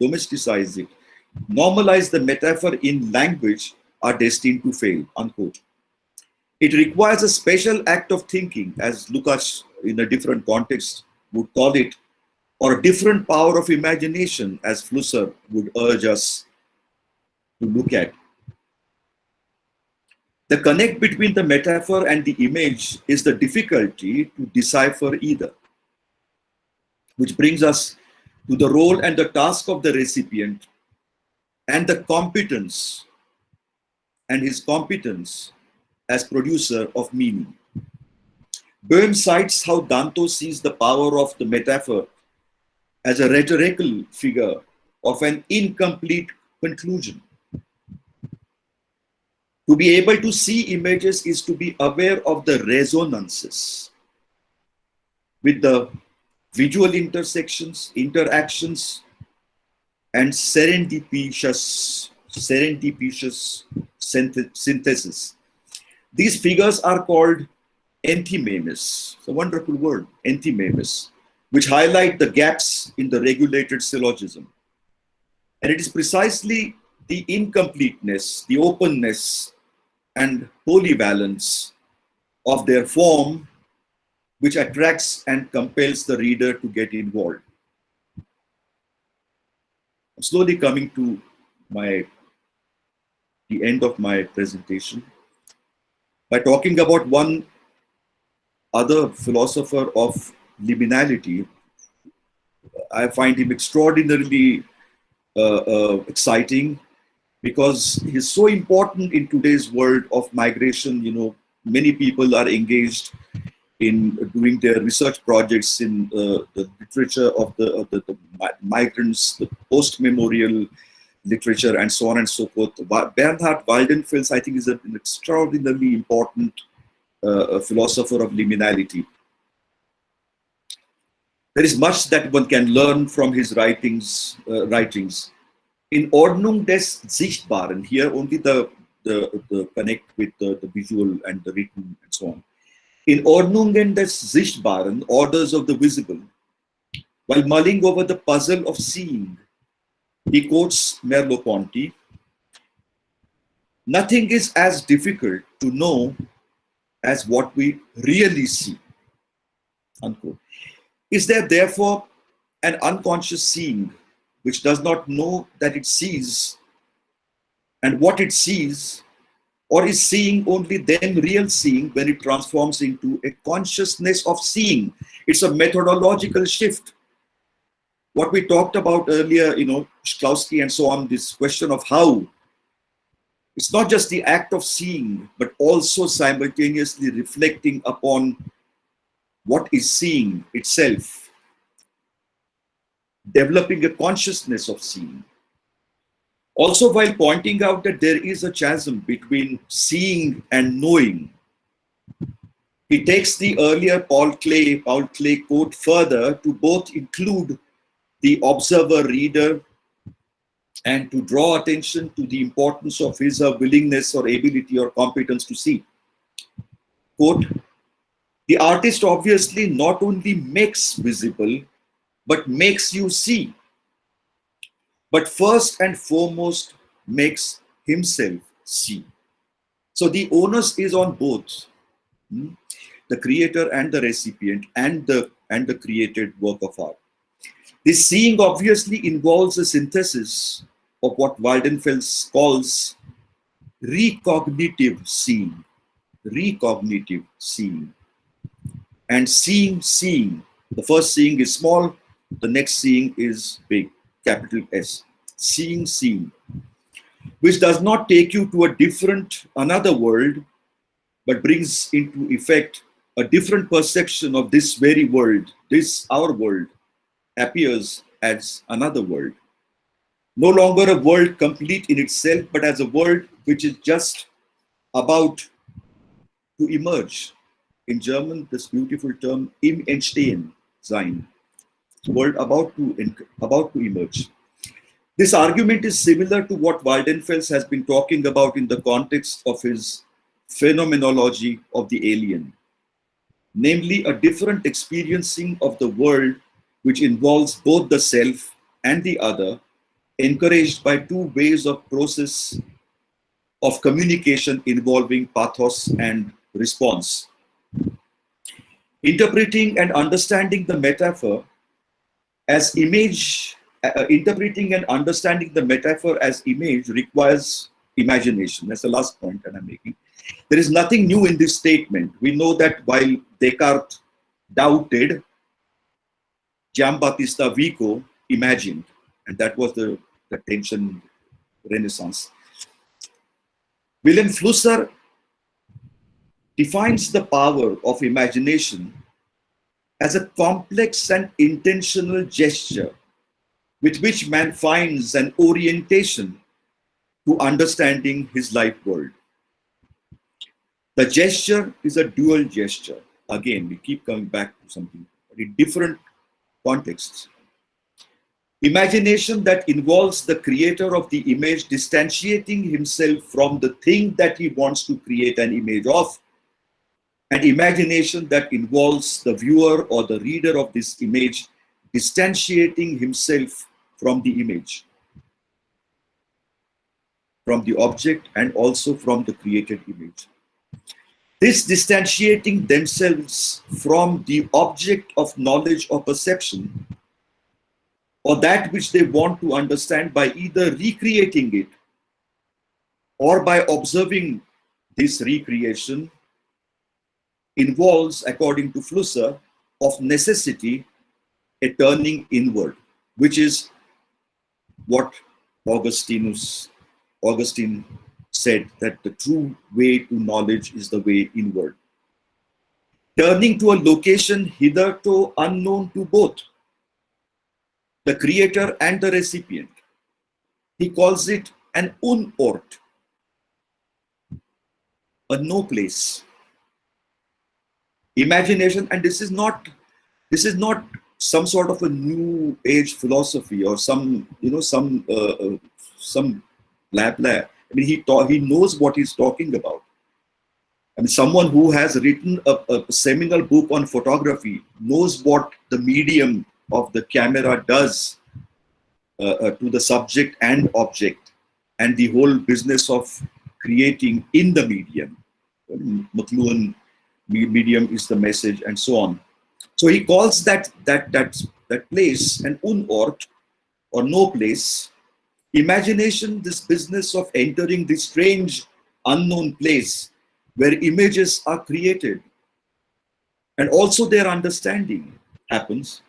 domesticize it, normalize the metaphor in language are destined to fail, unquote. It requires a special act of thinking, as Lukács in a different context would call it, or a different power of imagination, as Flusser would urge us to look at. The connect between the metaphor and the image is the difficulty to decipher either, which brings us to the role and the task of the recipient and the competence and his competence as producer of meaning. Böhm cites how Danto sees the power of the metaphor as a rhetorical figure of an incomplete conclusion. To be able to see images is to be aware of the resonances with the visual intersections, interactions, and serendipitous synthesis. These figures are called enthymemes. It's a wonderful word, enthymemes, which highlight the gaps in the regulated syllogism. And it is precisely the incompleteness, the openness, and polyvalence of their form which attracts and compels the reader to get involved. I'm slowly coming to the end of my presentation by talking about one other philosopher of liminality. I find him extraordinarily exciting because he's so important in today's world of migration. You know, many people are engaged in doing their research projects in the literature of the migrants, the post-memorial literature, and so on and so forth. Bernhard Waldenfels, I think, is an extraordinarily important philosopher of liminality. There is much that one can learn from his writings. In Ordnung des Sichtbaren, here only the connect with the visual and the written and so on. In Ordnungen des Sichtbaren, orders of the visible, while mulling over the puzzle of seeing, he quotes Merleau-Ponty, nothing is as difficult to know as what we really see, unquote. Is there therefore an unconscious seeing which does not know that it sees and what it sees, or is seeing only then real seeing when it transforms into a consciousness of seeing? It's a methodological shift. What we talked about earlier, you know, Shklowski and so on, this question of how, it's not just the act of seeing, but also simultaneously reflecting upon what is seeing itself, developing a consciousness of seeing. Also, while pointing out that there is a chasm between seeing and knowing, he takes the earlier Paul Klee quote further to both include the observer-reader and to draw attention to the importance of his or willingness or ability or competence to see. Quote, the artist obviously not only makes visible, but makes you see, but first and foremost makes himself see. So the onus is on both the creator and the recipient and the created work of art. This seeing obviously involves a synthesis of what Waldenfels calls recognitive seeing. Recognitive seeing. And seeing. The first seeing is small, the next seeing is big, capital S. Seeing, which does not take you to another world, but brings into effect a different perception of this very world. This, our world, appears as another world. No longer a world complete in itself, but as a world which is just about to emerge. In German, this beautiful term, im Entstehen sein, world about to emerge. This argument is similar to what Waldenfels has been talking about in the context of his phenomenology of the alien, namely a different experiencing of the world which involves both the self and the other, encouraged by two ways of process of communication involving pathos and response. Interpreting and understanding the metaphor as image, interpreting and understanding the metaphor as image requires imagination. That's the last point that I'm making. There is nothing new in this statement. We know that while Descartes doubted, Giambattista Vico imagined, and that was the tension Renaissance. Wilhelm Flusser defines the power of imagination as a complex and intentional gesture with which man finds an orientation to understanding his life world. The gesture is a dual gesture. Again, we keep coming back to something, but in different contexts. Imagination that involves the creator of the image distantiating himself from the thing that he wants to create an image of, and imagination that involves the viewer or the reader of this image distantiating himself from the image, from the object, and also from the created image. This distantiating themselves from the object of knowledge or perception, or that which they want to understand, by either recreating it or by observing this recreation, involves, according to Flusser, of necessity, a turning inward, which is what Augustine said, that the true way to knowledge is the way inward. Turning to a location hitherto unknown to both the creator and the recipient. He calls it an Unort, a no place. Imagination, and this is not some sort of a new age philosophy or some blah blah. I mean, he knows what he's talking about. I mean, someone who has written a seminal book on photography knows what the medium of the camera does to the subject and object, and the whole business of creating in the medium. McLuhan medium is the message, and so on. So he calls that place an Unort, or no place. Imagination, this business of entering this strange unknown place where images are created and also their understanding happens,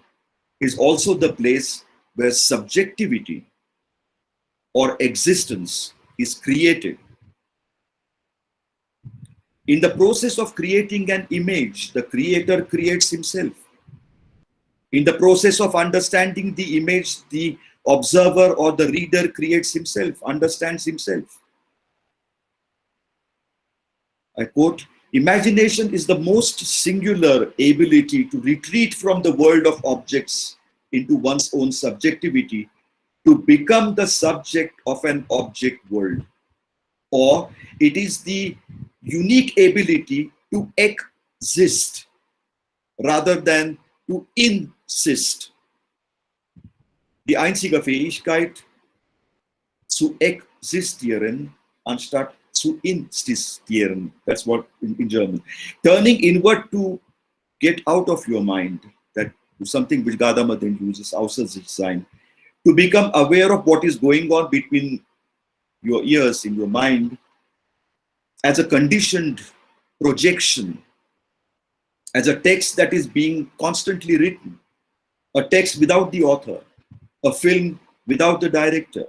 is also the place where subjectivity or existence is created. In the process of creating an image, the creator creates himself. In the process of understanding the image, the observer or the reader creates himself, understands himself. I quote, imagination is the most singular ability to retreat from the world of objects into one's own subjectivity, to become the subject of an object world, or it is the unique ability to exist rather than to insist. Die einzige Fähigkeit zu existieren anstatt zu insistieren. That's what in German. Turning inward to get out of your mind. That is something which Gadamer then uses, außer sich sein. To become aware of what is going on between your ears, in your mind, as a conditioned projection, as a text that is being constantly written, a text without the author, a film without the director,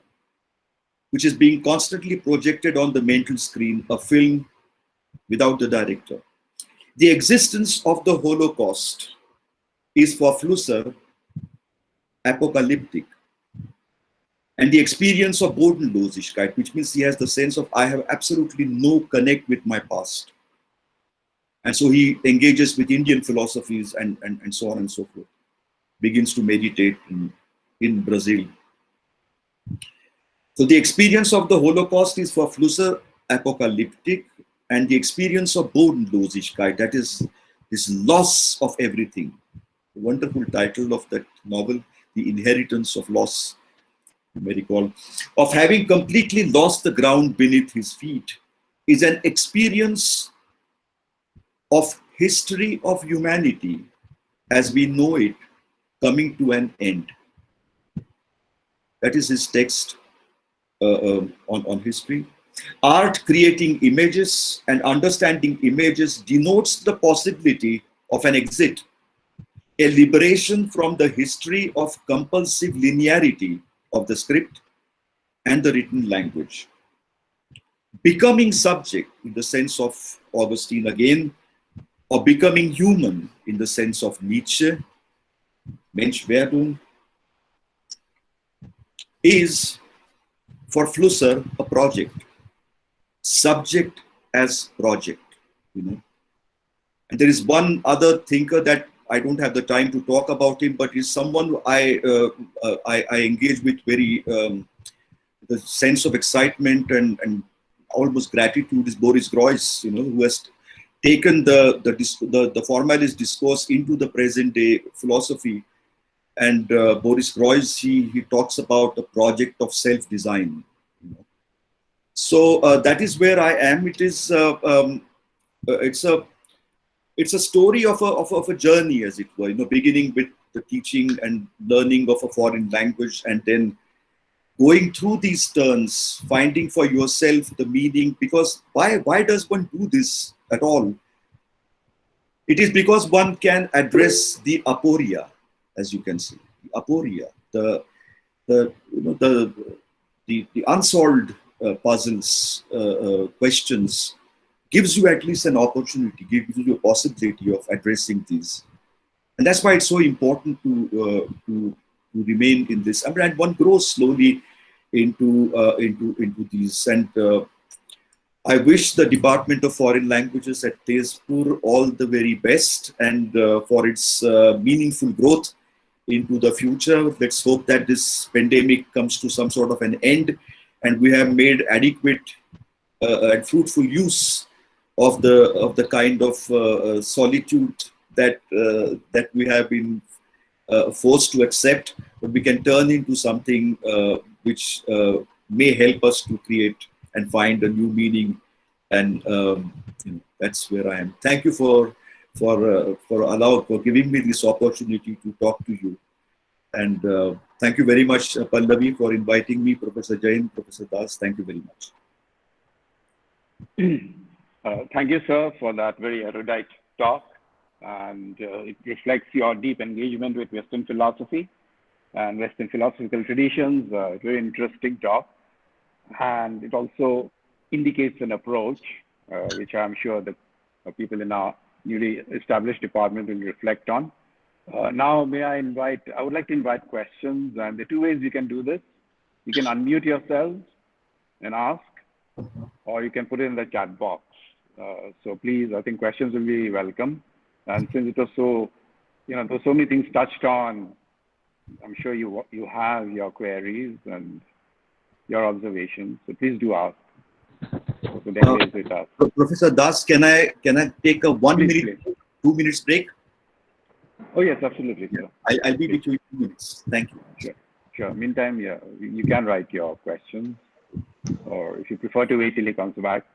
which is being constantly projected on the mental screen, a film without the director. The existence of the Holocaust is for Flusser apocalyptic. And the experience of Bodenlosigkeit, which means he has the sense of, I have absolutely no connect with my past. And so he engages with Indian philosophies and so on and so forth. Begins to meditate in Brazil. So the experience of the Holocaust is for Flusser apocalyptic, and the experience of Bodenlosigkeit, that is this loss of everything. The wonderful title of that novel, The Inheritance of Loss, you may recall, of having completely lost the ground beneath his feet, is an experience of history of humanity as we know it coming to an end. That is his text on history. Art creating images and understanding images denotes the possibility of an exit, a liberation from the history of compulsive linearity of the script and the written language. Becoming subject in the sense of Augustine again, or becoming human in the sense of Nietzsche, Menschwerdung, is for Flusser a project, subject as project, you know. And there is one other thinker that I don't have the time to talk about him, but he's someone I engage with very the sense of excitement and almost gratitude is Boris Groys, you know, who has taken the formalist discourse into the present day philosophy. And Boris Groys, he talks about a project of self-design. You know. So that is where I am. It is it's a story of a journey, as it were. You know, beginning with the teaching and learning of a foreign language, and then going through these turns, finding for yourself the meaning. Because why does one do this at all? It is because one can address the aporia, as you can see, the aporia, the unsolved puzzles, questions, gives you at least an opportunity, gives you a possibility of addressing these, and that's why it's so important to remain in this. I mean, and one grows slowly into these, and I wish the Department of Foreign Languages at Tezpur all the very best, and for its meaningful growth into the future. Let's hope that this pandemic comes to some sort of an end, and we have made adequate and fruitful use of the kind of solitude that that we have been forced to accept, but we can turn into something which may help us to create and find a new meaning, and you know, that's where I am. Thank you for giving me this opportunity to talk to you, and thank you very much, Pallavi, for inviting me, Professor Jain, Professor Das. Thank you very much. Thank you, sir, for that very erudite talk, and it reflects your deep engagement with Western philosophy and Western philosophical traditions. Very interesting talk, and it also indicates an approach which I'm sure the people in our newly established department will reflect on. Now, I would like to invite questions, and there are two ways you can do this. You can unmute yourselves and ask, or you can put it in the chat box. So please, I think questions will be welcome. And since it was so, you know, there were so many things touched on I'm sure you have your queries and your observations. So please do ask. So Dengle is with us. Professor Das, can I take a 1 Please, minute, please. 2 minutes break? Oh yes, absolutely, sir. I'll be Please. with you in 2 minutes. Thank you. Sure. Sure. Meantime, yeah, you can write your questions, or if you prefer to wait till he comes back.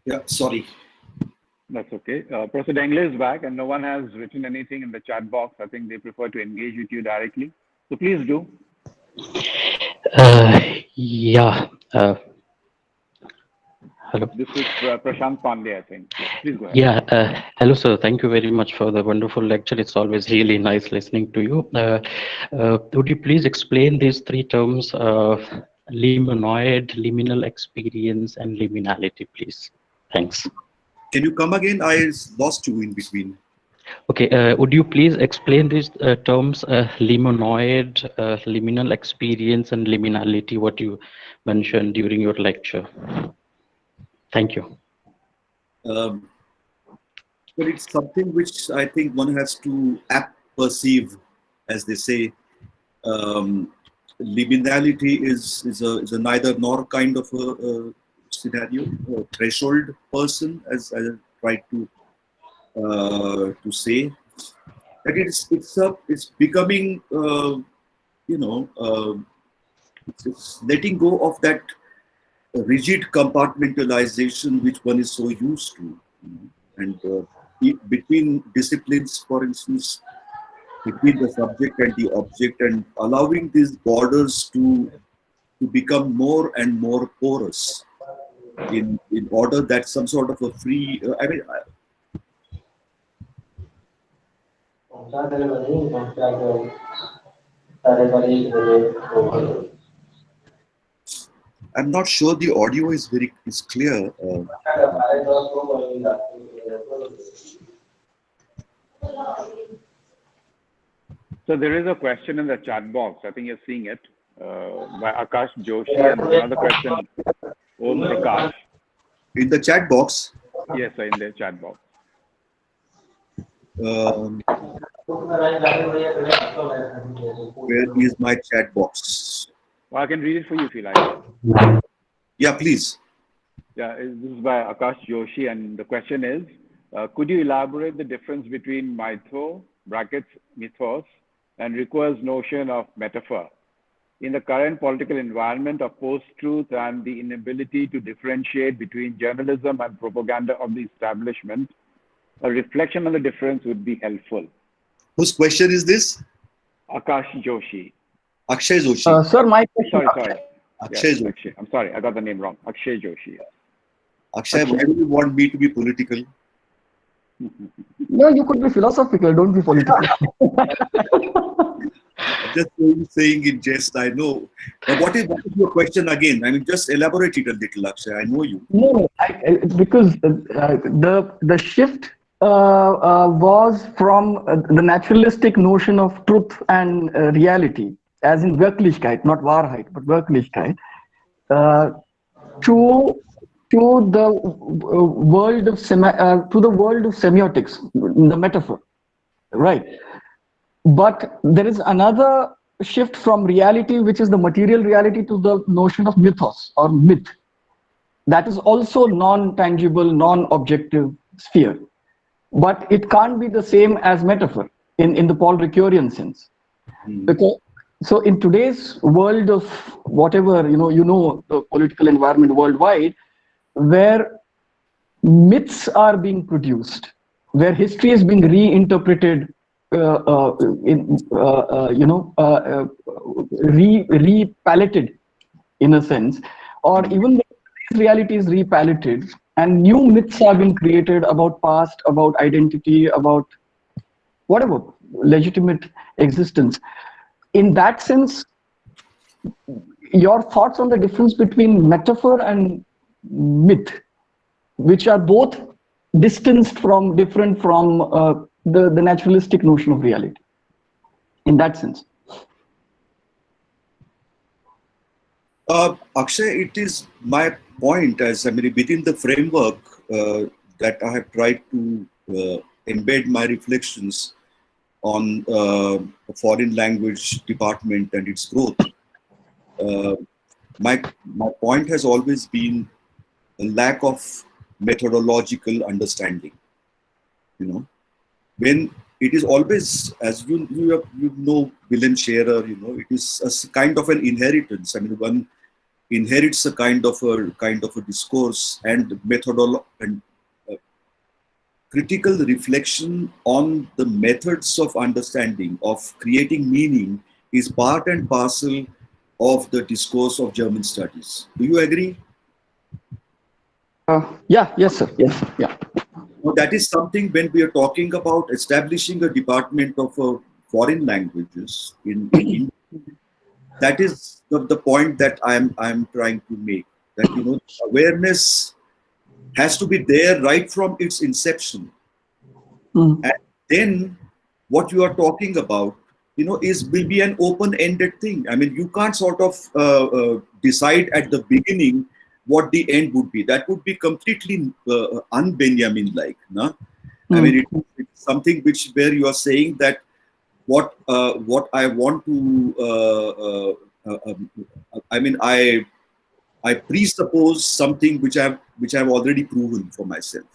Yeah, sorry. That's okay. Professor Dengle is back, and no one has written anything in the chat box. I think they prefer to engage with you directly. So please do. Yeah. Hello. This is Prashant Pandey, I think. Yes, please go ahead. Yeah. Hello, sir. Thank you very much for the wonderful lecture. It's always really nice listening to you. Would you please explain these three terms: liminal, liminal experience, and liminality, please? Thanks. Can you come again? I lost you in between. Okay. Would you please explain these terms: liminal experience, and liminality? What you mentioned during your lecture. Thank you. But it's something which I think one has to perceive, as they say. Liminality is a neither nor kind of a scenario, a threshold person, as I tried to say. That it's becoming, it's letting go of that rigid compartmentalization which one is so used to, and between disciplines, for instance, between the subject and the object, and allowing these borders to become more and more porous in order that some sort of a free, I'm not sure the audio is clear. So there is a question in the chat box. I think you're seeing it by Akash Joshi, and there's another question, Om Prakash. In the chat box? Yes, sir, in the chat box. Where is my chat box? Well, I can read it for you if you like. Yeah, please. Yeah, this is by Akash Joshi, and the question is, could you elaborate the difference between mytho, brackets, mythos, and Ricoeur's notion of metaphor? In the current political environment of post-truth and the inability to differentiate between journalism and propaganda of the establishment, a reflection on the difference would be helpful. Whose question is this? Akash Joshi. Akshay Joshi. Sir, my question. Sorry. Akshay Yes, Joshi. Akshay. I'm sorry, I got the name wrong. Akshay Joshi. Yes. Akshay, why do you want me to be political? No, you could be philosophical, don't be political. Just saying in jest, I know. But what is your question again? I mean, just elaborate it a little, Akshay. I know you. No, because the shift was from the naturalistic notion of truth and reality, as in Wirklichkeit, not Wahrheit, but Wirklichkeit, uh, to the world of to the world of semiotics, the metaphor, right? But there is another shift from reality, which is the material reality, to the notion of mythos or myth. That is also non-tangible, non-objective sphere. But it can't be the same as metaphor in the Paul Ricoeurian sense. Because so in today's world of whatever, the political environment worldwide, where myths are being produced, where history is being reinterpreted, repaleted in a sense, or even the reality is repaleted, and new myths are being created about past, about identity, about whatever legitimate existence. In that sense, your thoughts on the difference between metaphor and myth, which are both distanced from, different from the naturalistic notion of reality, in that sense. Akshay, it is my point, as I mean, within the framework that I have tried to embed my reflections on foreign language department and its growth. My point has always been a lack of methodological understanding. When it is always, as you know, Willem Scherer, it is a kind of an inheritance. I mean, one inherits a kind of a discourse and methodology and critical reflection on the methods of understanding, of creating meaning, is part and parcel of the discourse of German studies. Do you agree? Yes, sir. Yes, sir. Yeah. Now, that is something when we are talking about establishing a department of foreign languages in India. That is the point that I'm trying to make. That awareness has to be there right from its inception, and then what you are talking about, will be an open-ended thing. I mean, you can't sort of decide at the beginning what the end would be. That would be completely un-Benjamin-like. No? I mean, it's something where you are saying that what I want to, I mean, I presuppose something which I've already proven for myself.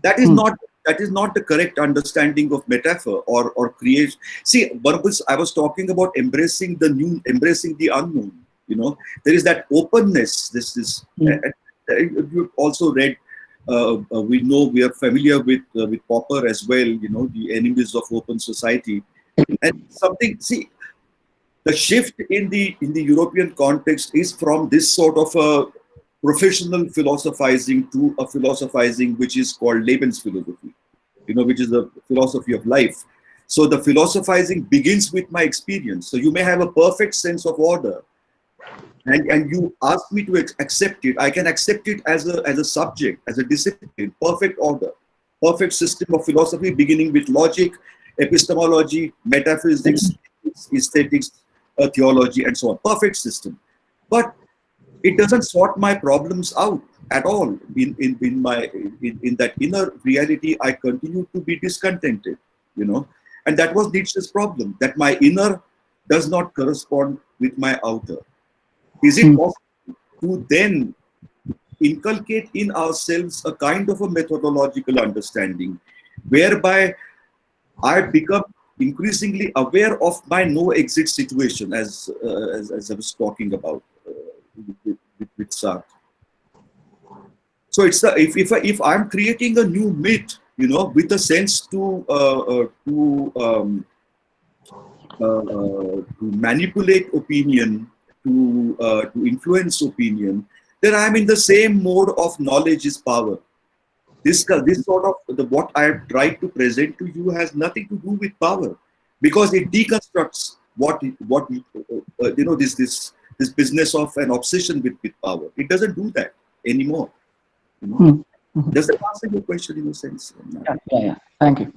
That is not the correct understanding of metaphor or creation. See, I was talking about embracing the new, embracing the unknown. There is that openness. This is you've also read. We know, we are familiar with Popper as well. The enemies of open society, and something. See, the shift in the European context is from this sort of a professional philosophizing to a philosophizing which is called Lebensphilosophie, which is the philosophy of life. So the philosophizing begins with my experience. So you may have a perfect sense of order, and you ask me to accept it. I can accept it as a subject, as a discipline, perfect order, perfect system of philosophy beginning with logic, epistemology, metaphysics, aesthetics, theology, and so on. Perfect system. But it doesn't sort my problems out at all. In that inner reality, I continue to be discontented, and that was Nietzsche's problem, that my inner does not correspond with my outer. Is it possible to then inculcate in ourselves a kind of a methodological understanding whereby I become increasingly aware of my no-exit situation, as I was talking about with Sartre. So it's if I'm creating a new myth, with a sense to manipulate opinion, to influence opinion, then I'm in the same mode of knowledge is power. This sort of what I have tried to present to you has nothing to do with power, because it deconstructs this business of an obsession with power. It doesn't do that anymore. Does that answer your question in a sense? Yeah. Thank you.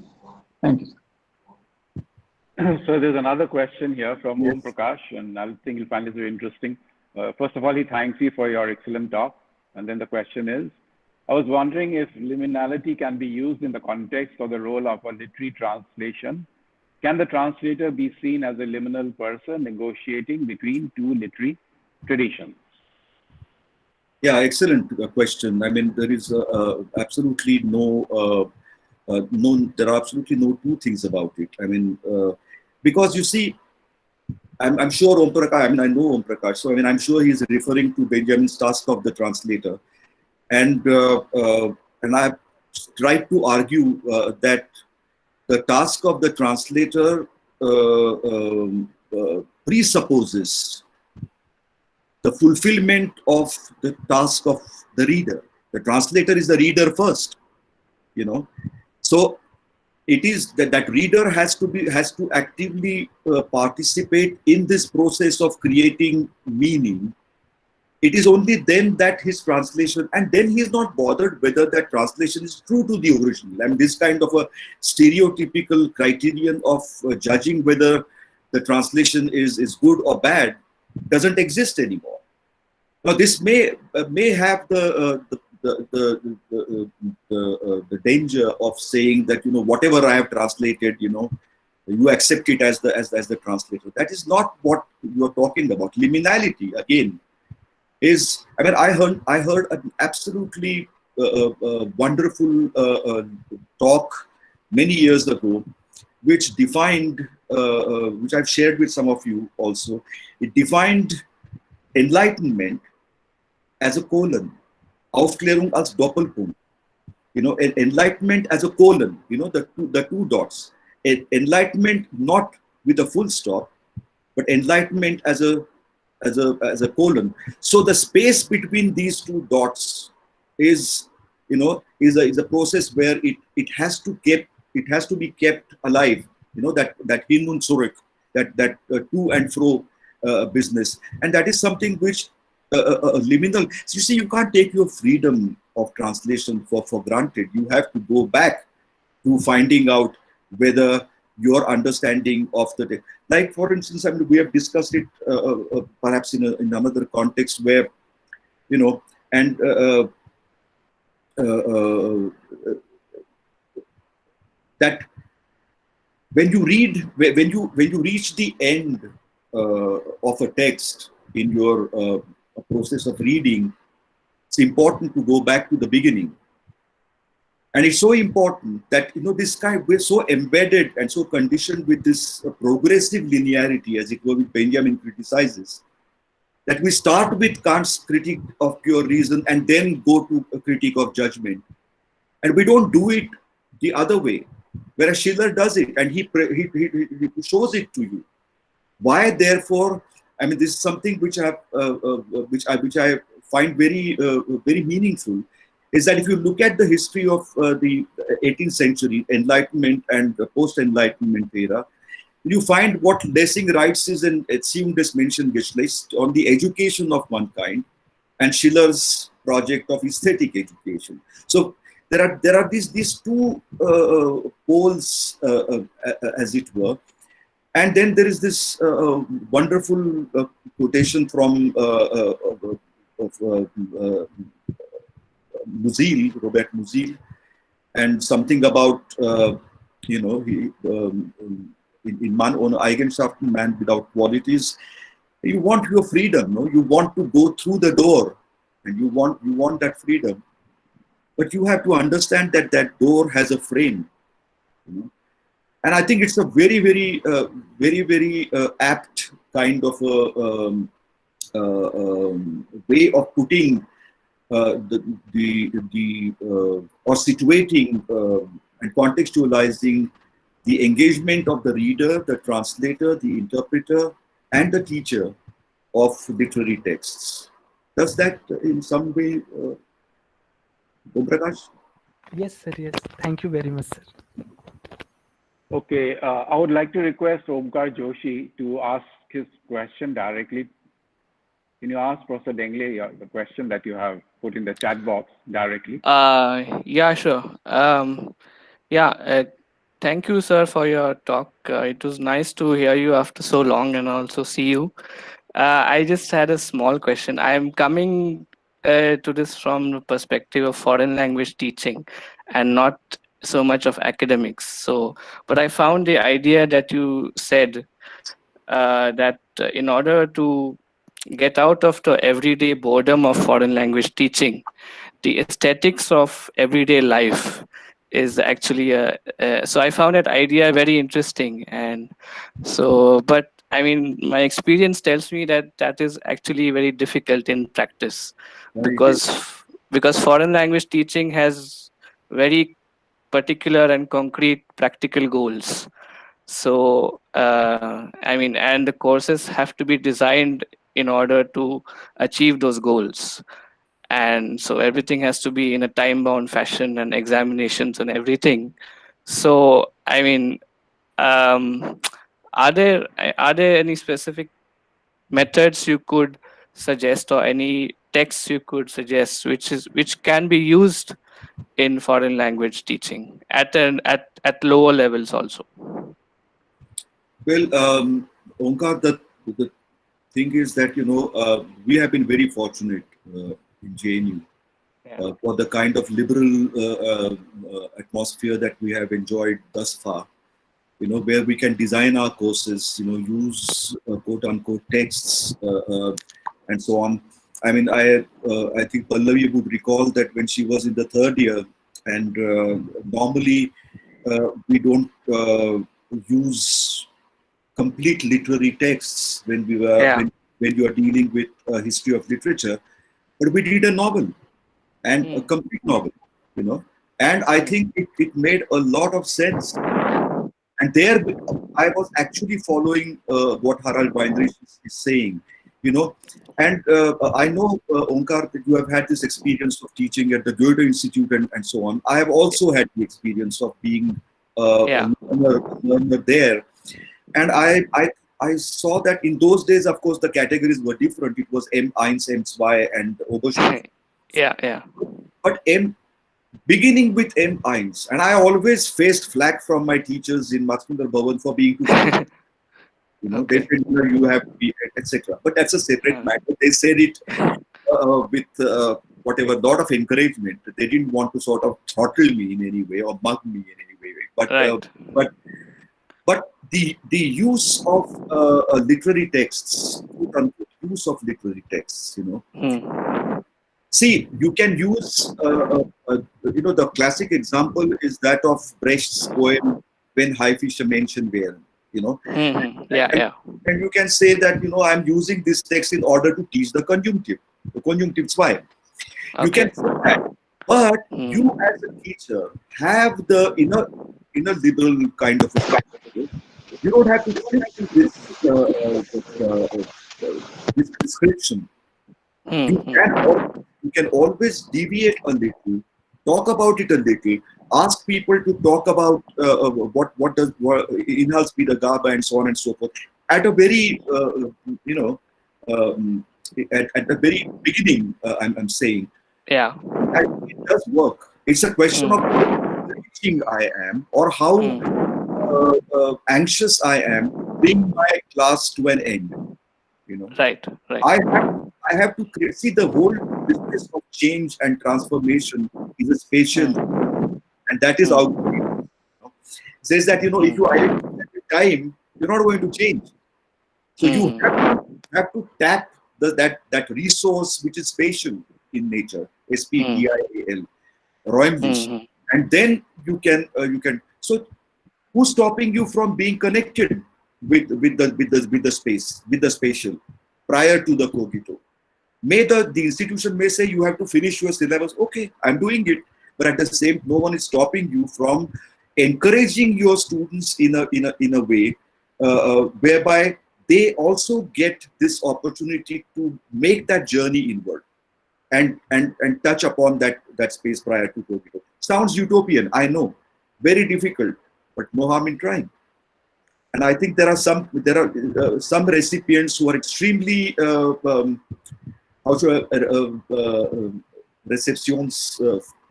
Thank you. So there's another question here from Yes. Om Prakash, and I think you'll find this very interesting. First of all, he thanks you for your excellent talk. And then the question is, I was wondering if liminality can be used in the context of the role of a literary translation. Can the translator be seen as a liminal person negotiating between two literary traditions? Yeah, excellent question. I mean, there is absolutely there are absolutely no two things about it. I mean, because you see, I'm sure Om Prakash, I mean, I know Om Prakash, so I mean, I'm sure he's referring to Benjamin's task of the translator. And I've tried to argue that the task of the translator presupposes the fulfillment of the task of the reader. The translator is the reader first, you know. So it is that reader has to actively participate in this process of creating meaning. It is only then that his translation, and then he is not bothered whether that translation is true to the original. And this kind of a stereotypical criterion of judging whether the translation is good or bad doesn't exist anymore. Now, this may have the danger of saying that, you know, whatever I have translated, you know, you accept it as the translator. That is not what you are talking about. Liminality, again, is, I mean, I heard an absolutely wonderful talk many years ago, which defined, which I've shared with some of you also. It defined enlightenment as a colon, Aufklärung als Doppelpunkt. You know, enlightenment as a colon. You know, the two dots. Enlightenment not with a full stop, but enlightenment as a colon. So the space between these two dots is, you know, is a process where it has to be kept alive. You know, that hin und zurück, that to and fro business, and that is something which liminal. So you see, you can't take your freedom of translation for granted. You have to go back to finding out whether your understanding of the text. Like, for instance, I mean, we have discussed it perhaps in another context where, you know, and that when you reach the end of a text in your process of reading, it's important to go back to the beginning. And it's so important that, you know, this guy, we're so embedded and so conditioned with this progressive linearity, as it were, which Benjamin criticizes, that we start with Kant's critique of pure reason and then go to a critique of judgment. And we don't do it the other way, whereas Schiller does it, and he shows it to you. Why, therefore, I mean, this is something which I find very meaningful, is that if you look at the history of the 18th century, Enlightenment and the post-Enlightenment era, you find what Lessing writes is an Erziehung des Menschengeschlechts, on the education of mankind, and Schiller's project of aesthetic education. So there are these two poles, as it were. And then there is this wonderful quotation from Musil, Robert Musil, and something about, you know, in man ohne Eigenschaften, man without qualities. You want your freedom, no? You want to go through the door, and you want that freedom, but you have to understand that that door has a frame. You know? And I think it's a very, very apt kind of a way of putting or situating and contextualizing the engagement of the reader, the translator, the interpreter, and the teacher of literary texts. Does that in some way, Om Prakash? Yes, sir. Yes. Thank you very much, sir. Okay, I would like to request Omkar Joshi to ask his question directly. Can you ask Professor Dengle the question that you have put in the chat box directly. Yeah, sure. Yeah, thank you, sir, for your talk. It was nice to hear you after so long and also see you. I just had a small question. I'm coming to this from the perspective of foreign language teaching and not so much of academics. So, but I found the idea that you said that in order to get out of the everyday boredom of foreign language teaching, the aesthetics of everyday life is actually so I found that idea very interesting. And so, but I mean, my experience tells me that that is actually very difficult in practice, It is. because foreign language teaching has very particular and concrete practical goals. So I mean, and the courses have to be designed in order to achieve those goals, and so everything has to be in a time bound fashion and examinations and everything. So I mean, um, are there any specific methods you could suggest, or any texts you could suggest which can be used in foreign language teaching at lower levels also? Well, Onkar, the thing is that, we have been very fortunate in JNU Yeah. for the kind of liberal atmosphere that we have enjoyed thus far, where we can design our courses, use quote unquote texts and so on. I mean, I think Pallavi would recall that when she was in the third year, and normally we don't use complete literary texts when we were Yeah. when you are dealing with a history of literature, but we did a novel and a complete novel, and I think it made a lot of sense. And there, I was actually following what Harald Weinrich is saying, And I know, Onkar, that you have had this experience of teaching at the Goethe Institute and so on. I have also had the experience of being Yeah. a learner there. And I saw that in those days, of course, the categories were different. It was M1, M2, and Oberstufe. Yeah. But beginning with M1, and I always faced flack from my teachers in Matsundar Bhavan for being too fast. They Okay. said, you have to be, etc. But that's a separate matter. They said it with whatever, lot of encouragement. They didn't want to sort of throttle me in any way or mug me in any way. Right. But the use of literary texts, quote unquote, use of literary texts, See, you can use, the classic example is that of Brecht's poem, When Haifische Menschen wären, Yeah. And you can say that, I'm using this text in order to teach the conjunctive zwei. You Okay. can say that, but you as a teacher have the inner liberal kind of a perspective. You don't have to stick to this description. You can always deviate a little, talk about it a little, ask people to talk about what inhales be the GABA and so on and so forth at a very at the very beginning. I'm saying, Yeah. and it does work. It's a question of how teaching I am, or how anxious I am to bring my class to an end. Right. I have to see the whole business of change and transformation is a spatial, and that is how it says that, if you identify the time, you're not going to change. So you have to tap that resource which is spatial in nature, SPTIAL, Räumlich, and then you can. So who's stopping you from being connected with the space, with the spatial, prior to the cogito? May the institution may say you have to finish your syllabus. Okay, I'm doing it, but at the same, no one is stopping you from encouraging your students in a way whereby they also get this opportunity to make that journey inward and touch upon that space prior to cogito. Sounds utopian, I know, very difficult, but no harm in trying. And I think there are some recipients who are extremely receptions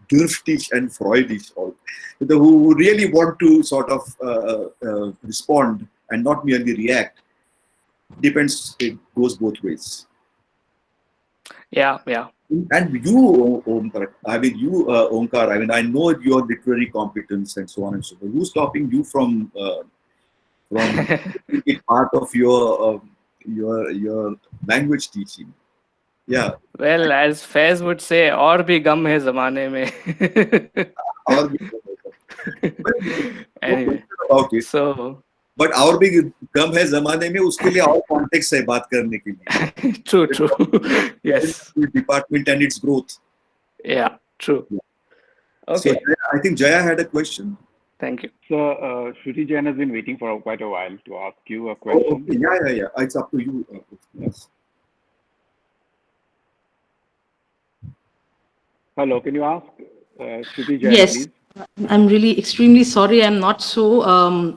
dürftig and freudig, all who really want to sort of respond and not merely react. Depends, it goes both ways. Yeah, yeah. And you, Omkar, Omkar, I mean, I know your literary competence and so on and so forth. Who's stopping you from making it part of your language teaching? Yeah. Well, as Faiz would say, और भी गम है ज़माने में. Our no Anyway, question about it. so But और भी गम है जमाने में, उसके लिए और कॉन्टेक्स्ट है बात करने के लिए. true, true. Yes. Department and its growth. Yeah, true. So Okay. I think Jaya had a question. Thank you. So, Shruti Jain has been waiting for quite a while to ask you a Oh, question. okay. Yeah. It's up to you. Yes. Hello, can you ask Shruti Jain, Yes, please? I'm really extremely sorry. I'm not so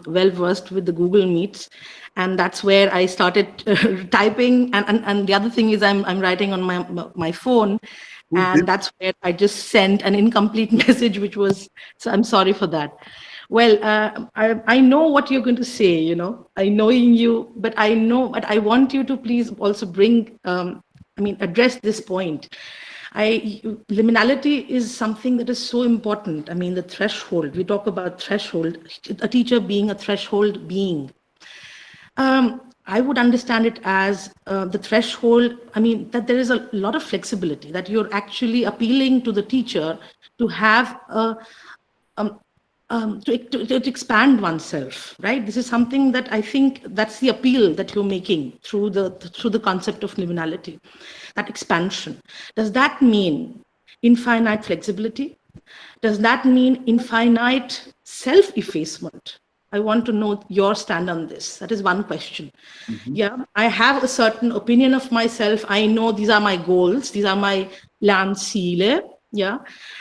well versed with the Google Meets, and that's where I started typing. And the other thing is I'm writing on my phone, and that's where I just sent an incomplete message, which was, so I'm sorry for that. Well, I know what you're going to say. You know, I knowing you, but I want you to please also bring, address this point. Liminality is something that is so important. I mean, the threshold, we talk about threshold, a teacher being a threshold being. I would understand it as the threshold, that there is a lot of flexibility, that you're actually appealing to the teacher to have to expand oneself, right? This is something that I think that's the appeal that you're making through the concept of liminality, that expansion. Does that mean infinite flexibility? Does that mean infinite self-effacement? I want to know your stand on this. That is one question. Yeah, I have a certain opinion of myself. I know these are my goals. These are my Lernziele. Yeah.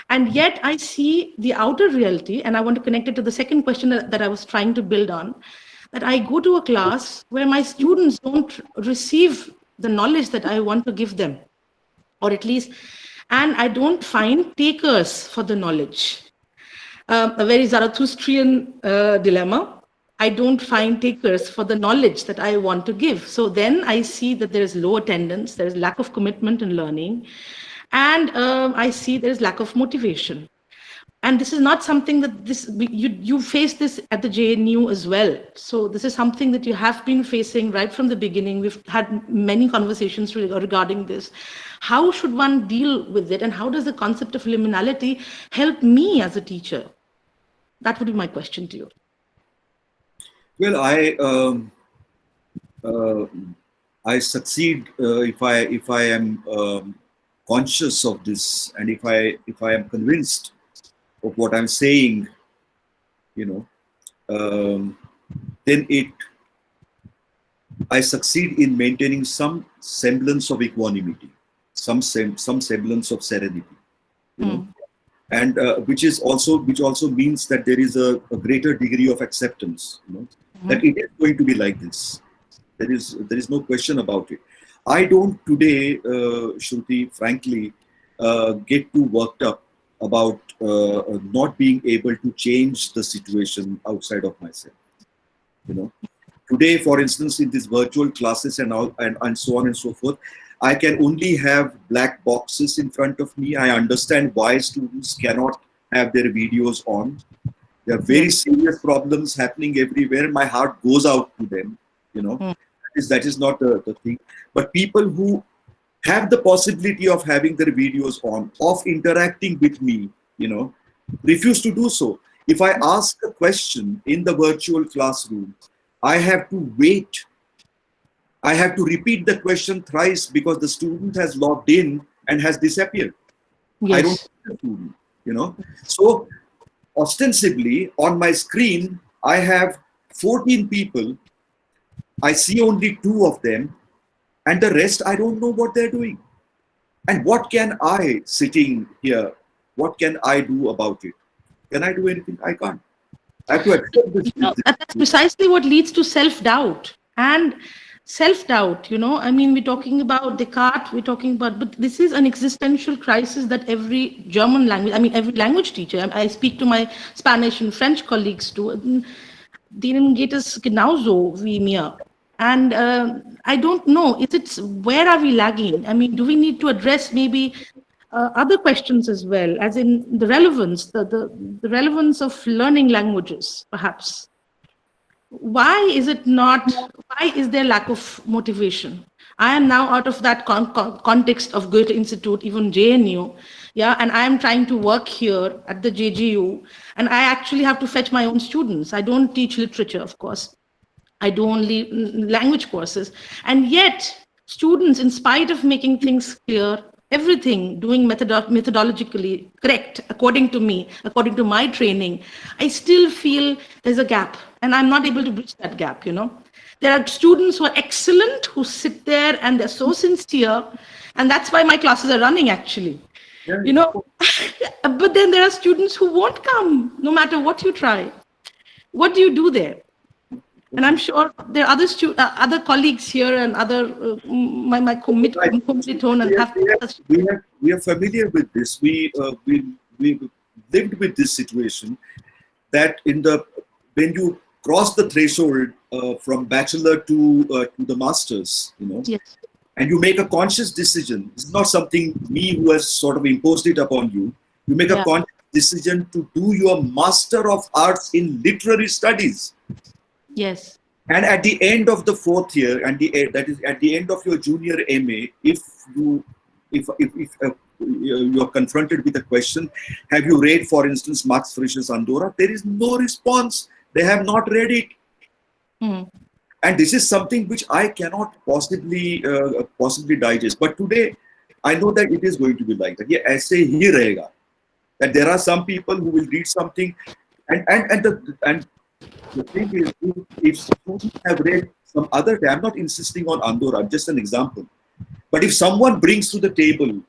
And yet I see the outer reality, and I want to connect it to the second question that I was trying to build on, that I go to a class where my students don't receive the knowledge that I want to give them, or at least, and I don't find takers for the knowledge. A very Zarathustrian dilemma. I don't find takers for the knowledge that I want to give. So then I see that there is low attendance, there is lack of commitment in learning, and I see there is lack of motivation. And this is not something that you face this at the JNU as well. So this is something that you have been facing right from the beginning. We've had many conversations regarding this. How should one deal with it, and how does the concept of liminality help me as a teacher? That would be my question to you. Well, I succeed if I am conscious of this, and if I am convinced of what I'm saying, then I succeed in maintaining some semblance of equanimity, some semblance of serenity, and which also means that there is a greater degree of acceptance, that it is going to be like this. There is no question about it. I don't today, Shruti, frankly, get too worked up about not being able to change the situation outside of myself. Today, for instance, in these virtual classes and so on and so forth, I can only have black boxes in front of me. I understand why students cannot have their videos on. There are very serious problems happening everywhere. My heart goes out to them. That is not the thing. But people who have the possibility of having their videos on, of interacting with me, refuse to do so. If I ask a question in the virtual classroom, I have to wait. I have to repeat the question thrice because the student has logged in and has disappeared. Yes. I don't see the student, So ostensibly on my screen, I have 14 people. I see only 2 of them, and the rest, I don't know what they're doing. And what can I, sitting here, what can I do about it? Can I do anything? I can't. I have to accept this. That's precisely what leads to self-doubt. And self-doubt, I mean, we're talking about Descartes, we're talking about, but this is an existential crisis that every German language, I mean, every language teacher, I speak to my Spanish and French colleagues too, denen geht es genauso wie mir. And I don't know, where are we lagging? I mean, do we need to address maybe other questions as well, as in the relevance, the relevance of learning languages, perhaps? Why is there lack of motivation? I am now out of that context of Goethe Institute, even JNU, yeah, and I am trying to work here at the JGU, and I actually have to fetch my own students. I don't teach literature, of course. I do only language courses. And yet, students, in spite of making things clear, everything doing methodologically correct, according to me, according to my training, I still feel there's a gap, and I'm not able to bridge that gap, There are students who are excellent, who sit there and they're so sincere, and that's why my classes are running, actually. But then there are students who won't come, no matter what you try. What do you do there? And I'm sure there are other colleagues here and other my commilitone and have. We are familiar with this. We lived with this situation that when you cross the threshold from bachelor to the masters, Yes. And you make a conscious decision. It's not something me who has sort of imposed it upon you. You make a conscious decision to do your Master of Arts in Literary Studies. Yes. And at the end of the 4th year, and that is at the end of your junior MA, if you're confronted with a question, have you read, for instance, Max Frisch's Andorra? There is no response. They have not read it. And this is something which I cannot possibly digest. But today, I know that it is going to be like that. Yeah, aise hi rahega. That there are some people who will read something, and the thing is, if students have read some other, I'm not insisting on Andorra, just an example. But if someone brings to the table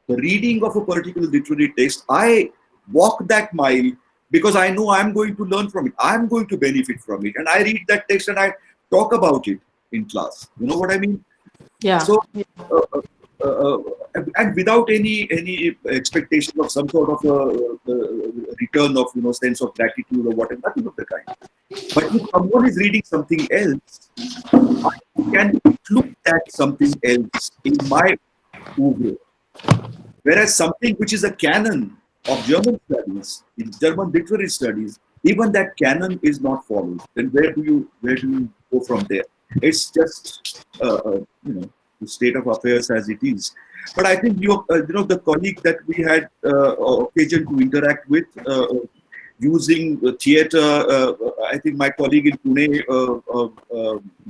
the reading of a particular literary text, I walk that mile because I know I'm going to learn from it. I'm going to benefit from it. And I read that text and I talk about it in class. You know what I mean? Yeah. So, and without any expectation of some sort of a return of sense of gratitude or whatever, nothing of the kind. But if someone is reading something else, I can include that something else in my oeuvre. Whereas something which is a canon of German studies, in German literary studies, even that canon is not followed. Then where do you go from there? It's just the state of affairs as it is. But I think the colleague that we had occasion to interact with using theatre, I think my colleague in Pune,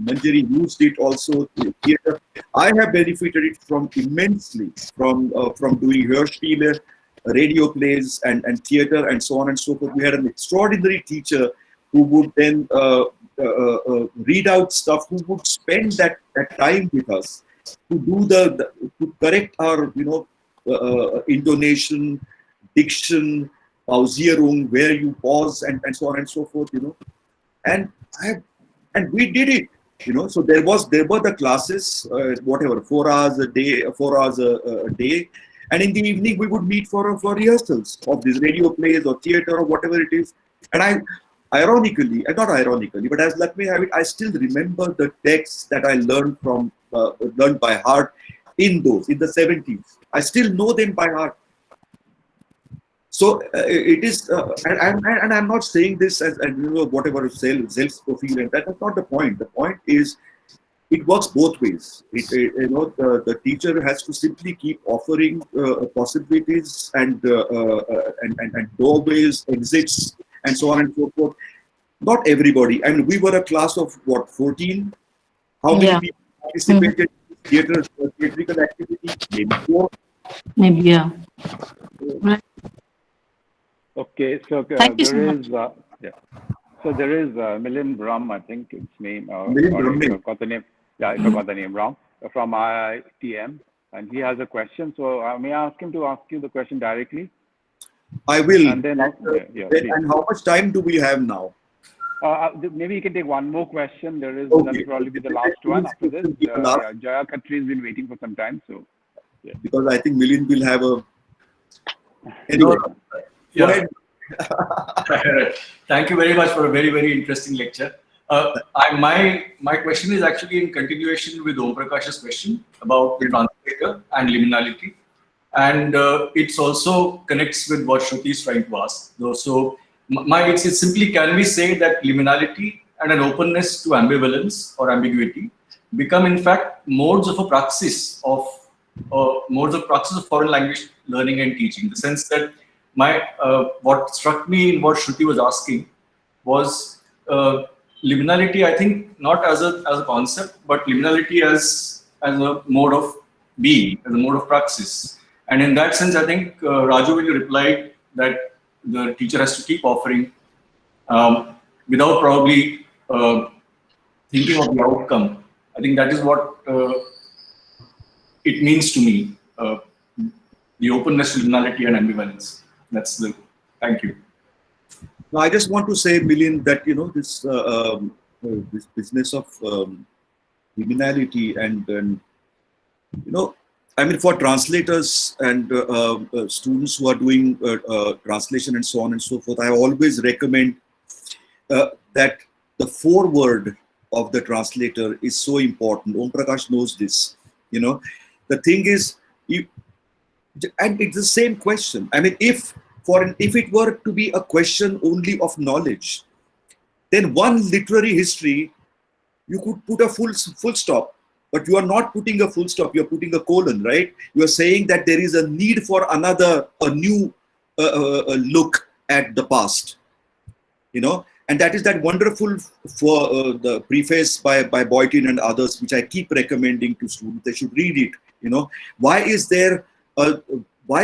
Manjari, used it also. Theatre, I have benefited it from immensely from doing Hörspiele, radio plays, and theatre, and so on and so forth. We had an extraordinary teacher who would then read out stuff, who would spend that time with us to do to correct our intonation, diction, Pausierung, where you pause, and so on and so forth. And we did it. So there were the classes, whatever, 4 hours a day, and in the evening we would meet for rehearsals of these radio plays or theatre or whatever it is. And not ironically, but as luck may have it, I still remember the texts that I learned by heart in the 70s. I still know them by heart. So it is, and I'm not saying this as whatever self-profile, and that's not the point. The point is, it works both ways. The teacher has to simply keep offering possibilities and doorways, exits, and so on and so forth. Not everybody. I mean, we were a class of 14. How many people participated in theatrical activity? Maybe 4. Maybe, yeah. Right. Okay, so Thank you so there much. is so there is Milind Brahm, I think its name. Milind If I got the name, if I got the name wrong, from IITM, and he has a question. So may I ask him to ask you the question directly? I will. And then, And how much time do we have now? Maybe you can take one more question. That'll Okay. probably be the last one after this. Last, Yeah, Jaya Khatri has been waiting for some time, so yeah. because I think Milind will have a. No, Anyway, go yeah. ahead. Thank you very much for a very, very interesting lecture. My question is actually in continuation with Om Prakash's question about the translator and liminality. And it's also connects with what Shruti is trying to ask. So it's simply, can we say that liminality and an openness to ambivalence or ambiguity become in fact modes of praxis of foreign language learning and teaching? In the sense that what struck me in what Shruti was asking was liminality, I think, not as a concept, but liminality as a mode of being, as a mode of praxis. And in that sense, I think, Raju, when you replied that the teacher has to keep offering without probably thinking of the outcome, I think that is what it means to me, the openness to liminality and ambivalence. Thank you. Now, I just want to say, Milind, that this business of liminality and I mean, for translators and students who are doing translation and so on and so forth, I always recommend that the foreword of the translator is so important. Om Prakash knows this. The thing is, and it's the same question. I mean, if it were to be a question only of knowledge, then one literary history, you could put a full stop. But you are not putting a full stop, you're putting a colon, right? You are saying that there is a need for a new look at the past, and that is that wonderful for the preface by Boyton and others, which I keep recommending to students. They should read it. Why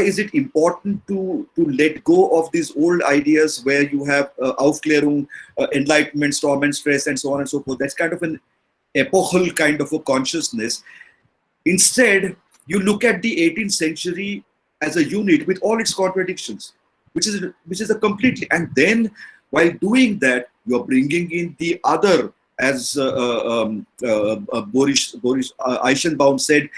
is it important to let go of these old ideas where you have Aufklärung, enlightenment, storm and stress, and so on and so forth? That's kind of an epochal kind of a consciousness. Instead, you look at the 18th century as a unit with all its contradictions, which is a completely, and then while doing that, you're bringing in the other, as Boris Eichenbaum said,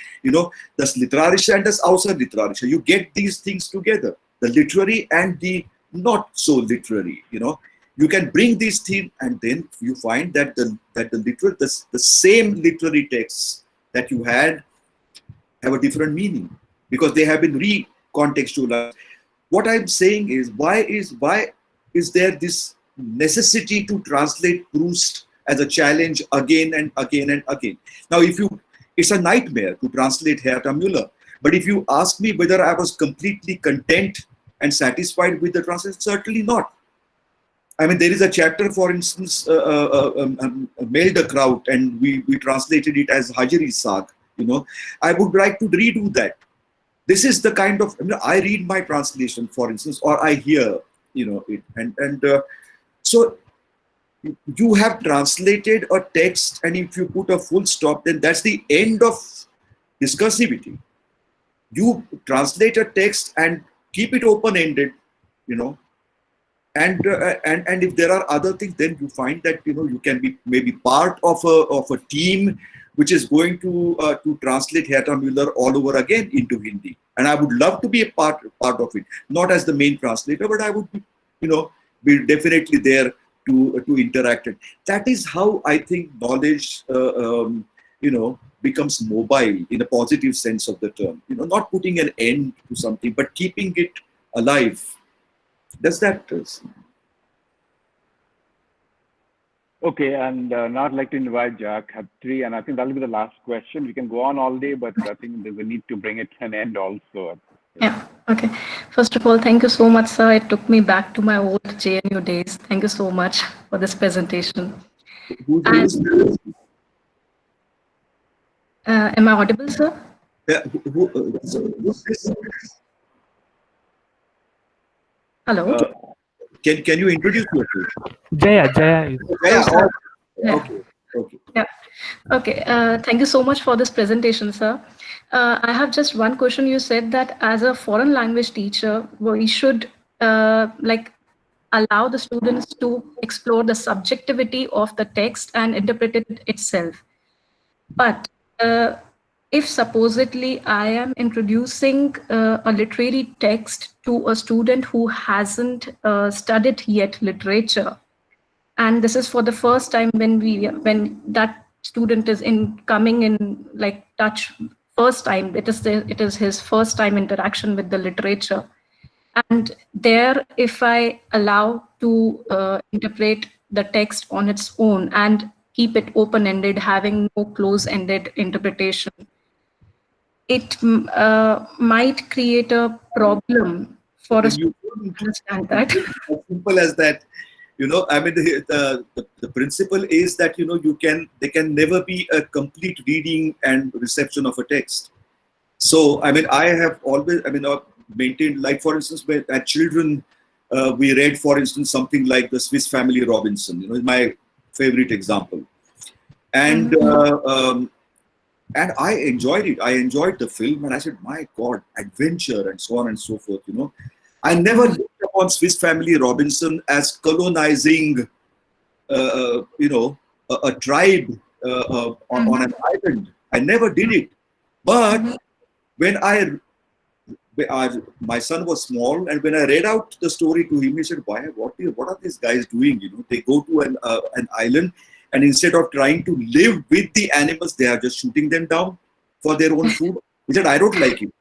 das Literarische and das Außerliterarische. You get these things together, the literary and the not so literary. You can bring these things, and then you find that the same literary texts that you had have a different meaning because they have been recontextualized. What I'm saying is, why is there this necessity to translate Proust as a challenge again and again and again? Now, it's a nightmare to translate Hertha Müller. But if you ask me whether I was completely content and satisfied with the translation, certainly not. I mean, there is a chapter, for instance, Meldekraut, and we translated it as Hajari Sag. I would like to redo that. This is the kind of, I read my translation, for instance, or I hear, it, and so you have translated a text, and if you put a full stop, then that's the end of discursivity. You translate a text and keep it open-ended, and if there are other things, then you find that you can be maybe part of a team which is going to translate Hertha Müller all over again into Hindi. And I would love to be a part of it, not as the main translator, but I would be, be definitely there to interact. That is how I think knowledge, becomes mobile in a positive sense of the term. Not putting an end to something, but keeping it alive. Does that? Okay, and now I'd like to invite Jaya Khatri, and I think that'll be the last question. We can go on all day, but I think there's a need to bring it to an end also. Yeah, okay. First of all, thank you so much, sir. It took me back to my old JNU days. Thank you so much for this presentation. Am I audible, sir? Yeah. Hello? Can you introduce yourself? Jaya. Jaya. Okay. Yeah. Okay. Thank you so much for this presentation, sir. I have just one question. You said that as a foreign language teacher, we should allow the students to explore the subjectivity of the text and interpret it itself. But if supposedly I am introducing a literary text to a student who hasn't studied yet literature, and this is for the first time when that student is in coming in like touch first time, it is his first time interaction with the literature, and there if I allow to interpret the text on its own and keep it open ended, having no close ended interpretation, it might create a problem for a Then you student couldn't, to understand it's that. as simple as that. I mean, the principle is that, there can never be a complete reading and reception of a text. So, I mean, I have always, maintained, like, for instance, when at children, we read, for instance, something like the Swiss Family Robinson, is my favorite example. And, and I enjoyed it. I enjoyed the film, and I said, my God, adventure and so on and so forth, I never looked upon Swiss Family Robinson as colonizing, a tribe on an island. I never did it. But when my son was small, and when I read out the story to him, he said, "Why? What are these guys doing? They go to an island, and instead of trying to live with the animals, they are just shooting them down for their own food." He said, "I don't like it."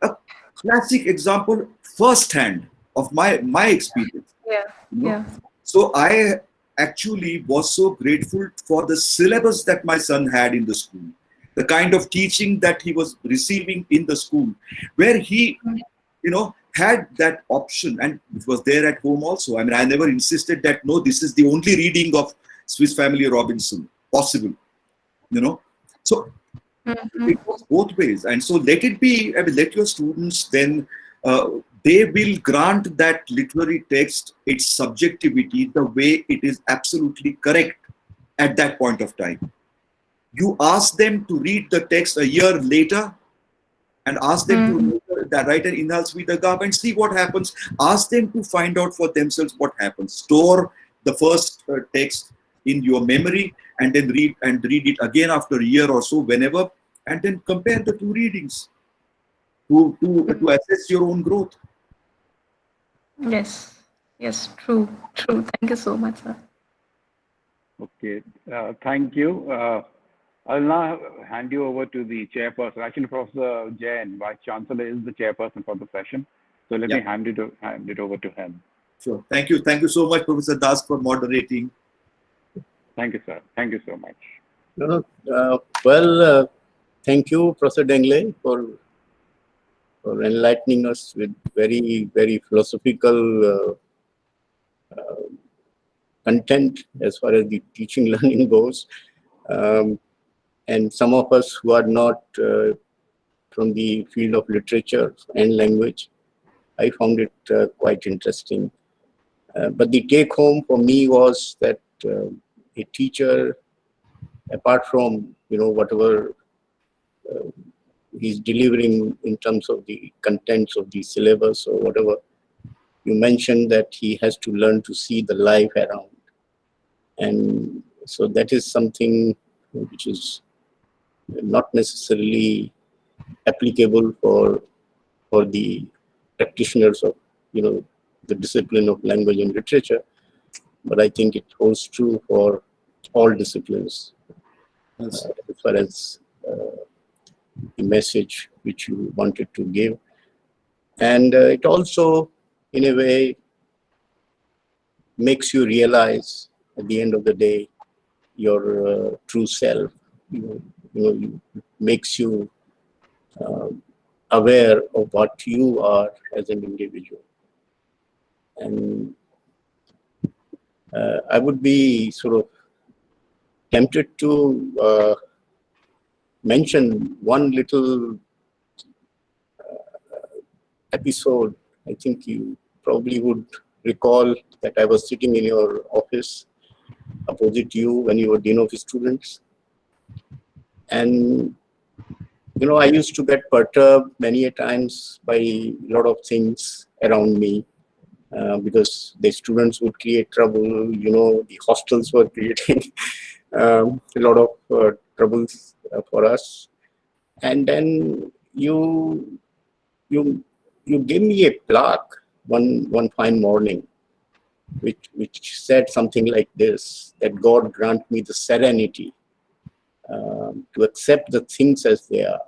A classic example, firsthand, of my experience. Yeah, You know? yeah. So I actually was so grateful for the syllabus that my son had in the school, the kind of teaching that he was receiving in the school, where he, had that option, and it was there at home also. I mean, I never insisted that, no, this is the only reading of Swiss Family Robinson possible, So it was both ways. And so let it be, I mean, let your students then, they will grant that literary text its subjectivity the way it is absolutely correct at that point of time. You ask them to read the text a year later, and ask them to write an Inhals Vidagab and see what happens. Ask them to find out for themselves what happens. Store the first text in your memory, and then read it again after a year or so, whenever, and then compare the two readings to assess your own growth. Yes, yes, true, true. Thank you so much, sir. Okay, thank you. I'll now hand you over to the chairperson. Actually, Professor Jain, Vice Chancellor, is the chairperson for the session. So let me hand it over to him. Sure. Thank you. Thank you so much, Professor Das, for moderating. Thank you, sir. Thank you so much. Thank you, Professor Dengle, for enlightening us with very, very philosophical content as far as the teaching learning goes. And some of us who are not from the field of literature and language, I found it quite interesting. But the take home for me was that a teacher, apart from whatever he's delivering in terms of the contents of the syllabus or whatever, you mentioned that he has to learn to see the life around. And so that is something which is not necessarily applicable for the practitioners of the discipline of language and literature, but I think it holds true for all disciplines as far as the message which you wanted to give. And it also, in a way, makes you realize at the end of the day your true self. It makes you aware of what you are as an individual. And I would be sort of tempted to mention one little episode. I think you probably would recall that I was sitting in your office opposite you when you were Dean of Students. And I used to get perturbed many a times by a lot of things around me. because the students would create trouble. The hostels were creating a lot of troubles for us. And then you gave me a plaque one fine morning, which said something like this: that God grant me the serenity to accept the things as they are,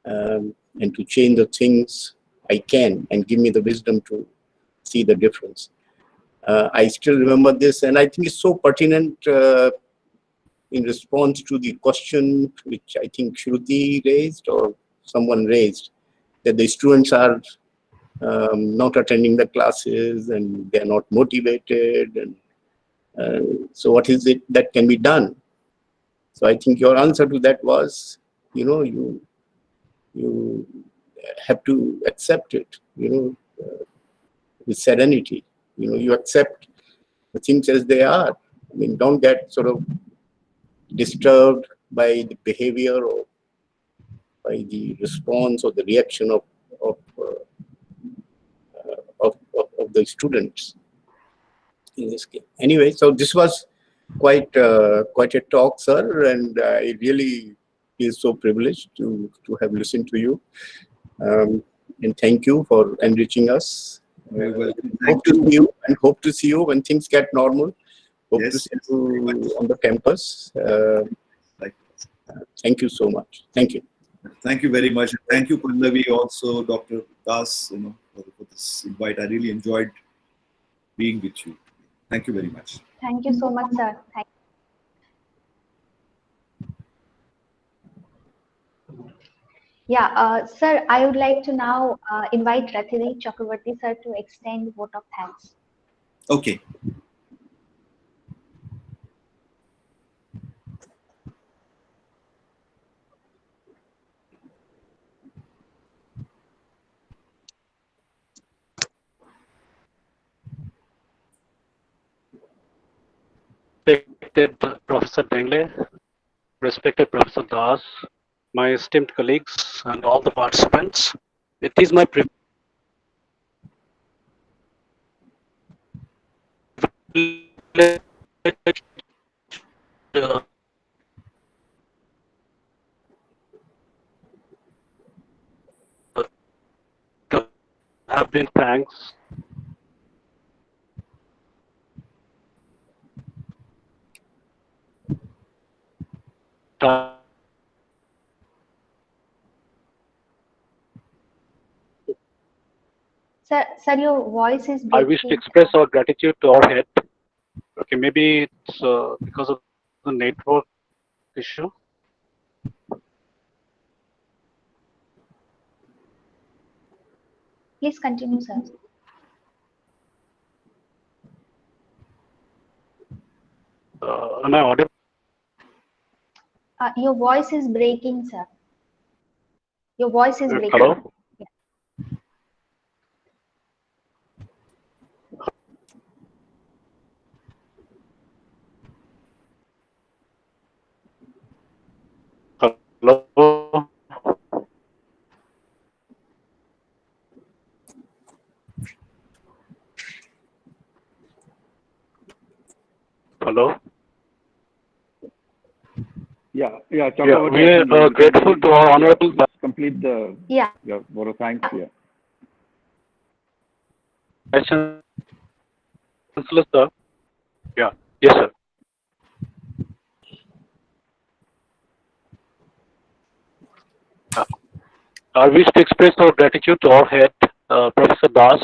and to change the things I can, and give me the wisdom to see the difference. I still remember this, and I think it's so pertinent in response to the question which I think Shruti raised or someone raised, that the students are not attending the classes and they're not motivated. And so what is it that can be done? So I think your answer to that was, you have to accept it, with serenity. You accept the things as they are. I mean, don't get sort of disturbed by the behavior or by the response or the reaction of, of the students in this case. Anyway, so this was quite a talk, sir, and I really feel so privileged to have listened to you. And thank you for enriching us. Very welcome. Hope to see you when things get normal. Hope to see you on the campus. Thank you so much. Thank you. Thank you very much. Thank you, Pallavi, also Dr. Das, for this invite. I really enjoyed being with you. Thank you very much. Thank you so much, sir. Sir, I would like to now invite Rathiri Chakravarti, sir, to extend vote of thanks. Okay. Respected Professor Dengle, respected Professor Das, my esteemed colleagues, and all the participants, it is my privilege to have been thanks Sir, your voice is I wish to breaking. express our gratitude to our head. Okay, maybe it's because of the network issue. Please continue, sir. Am I audible? Your voice is breaking, sir. Your voice is breaking. Hello? Hello? Hello? Yeah, We Chakravarti, are grateful to our honorable. Complete the vote of thanks here. Vice Chancellor, sir. Yeah. Yes, sir. I wish to express our gratitude to our head, Professor Das,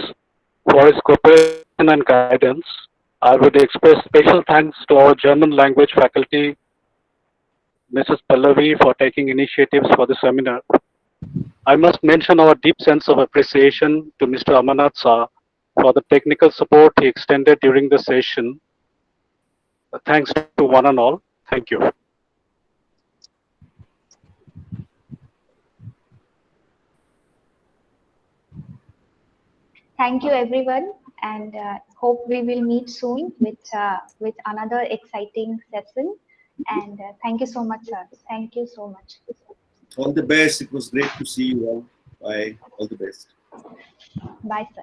for his cooperation and guidance. I would express special thanks to our German language faculty, Mrs. Pallavi, for taking initiatives for the seminar. I must mention our deep sense of appreciation to Mr. Amarnath Shah for the technical support he extended during the session. Thanks to one and all. Thank you. Thank you, everyone, and hope we will meet soon with another exciting session. And thank you so much, sir. Thank you so much. All the best. It was great to see you all. Bye. All the best. Bye, sir.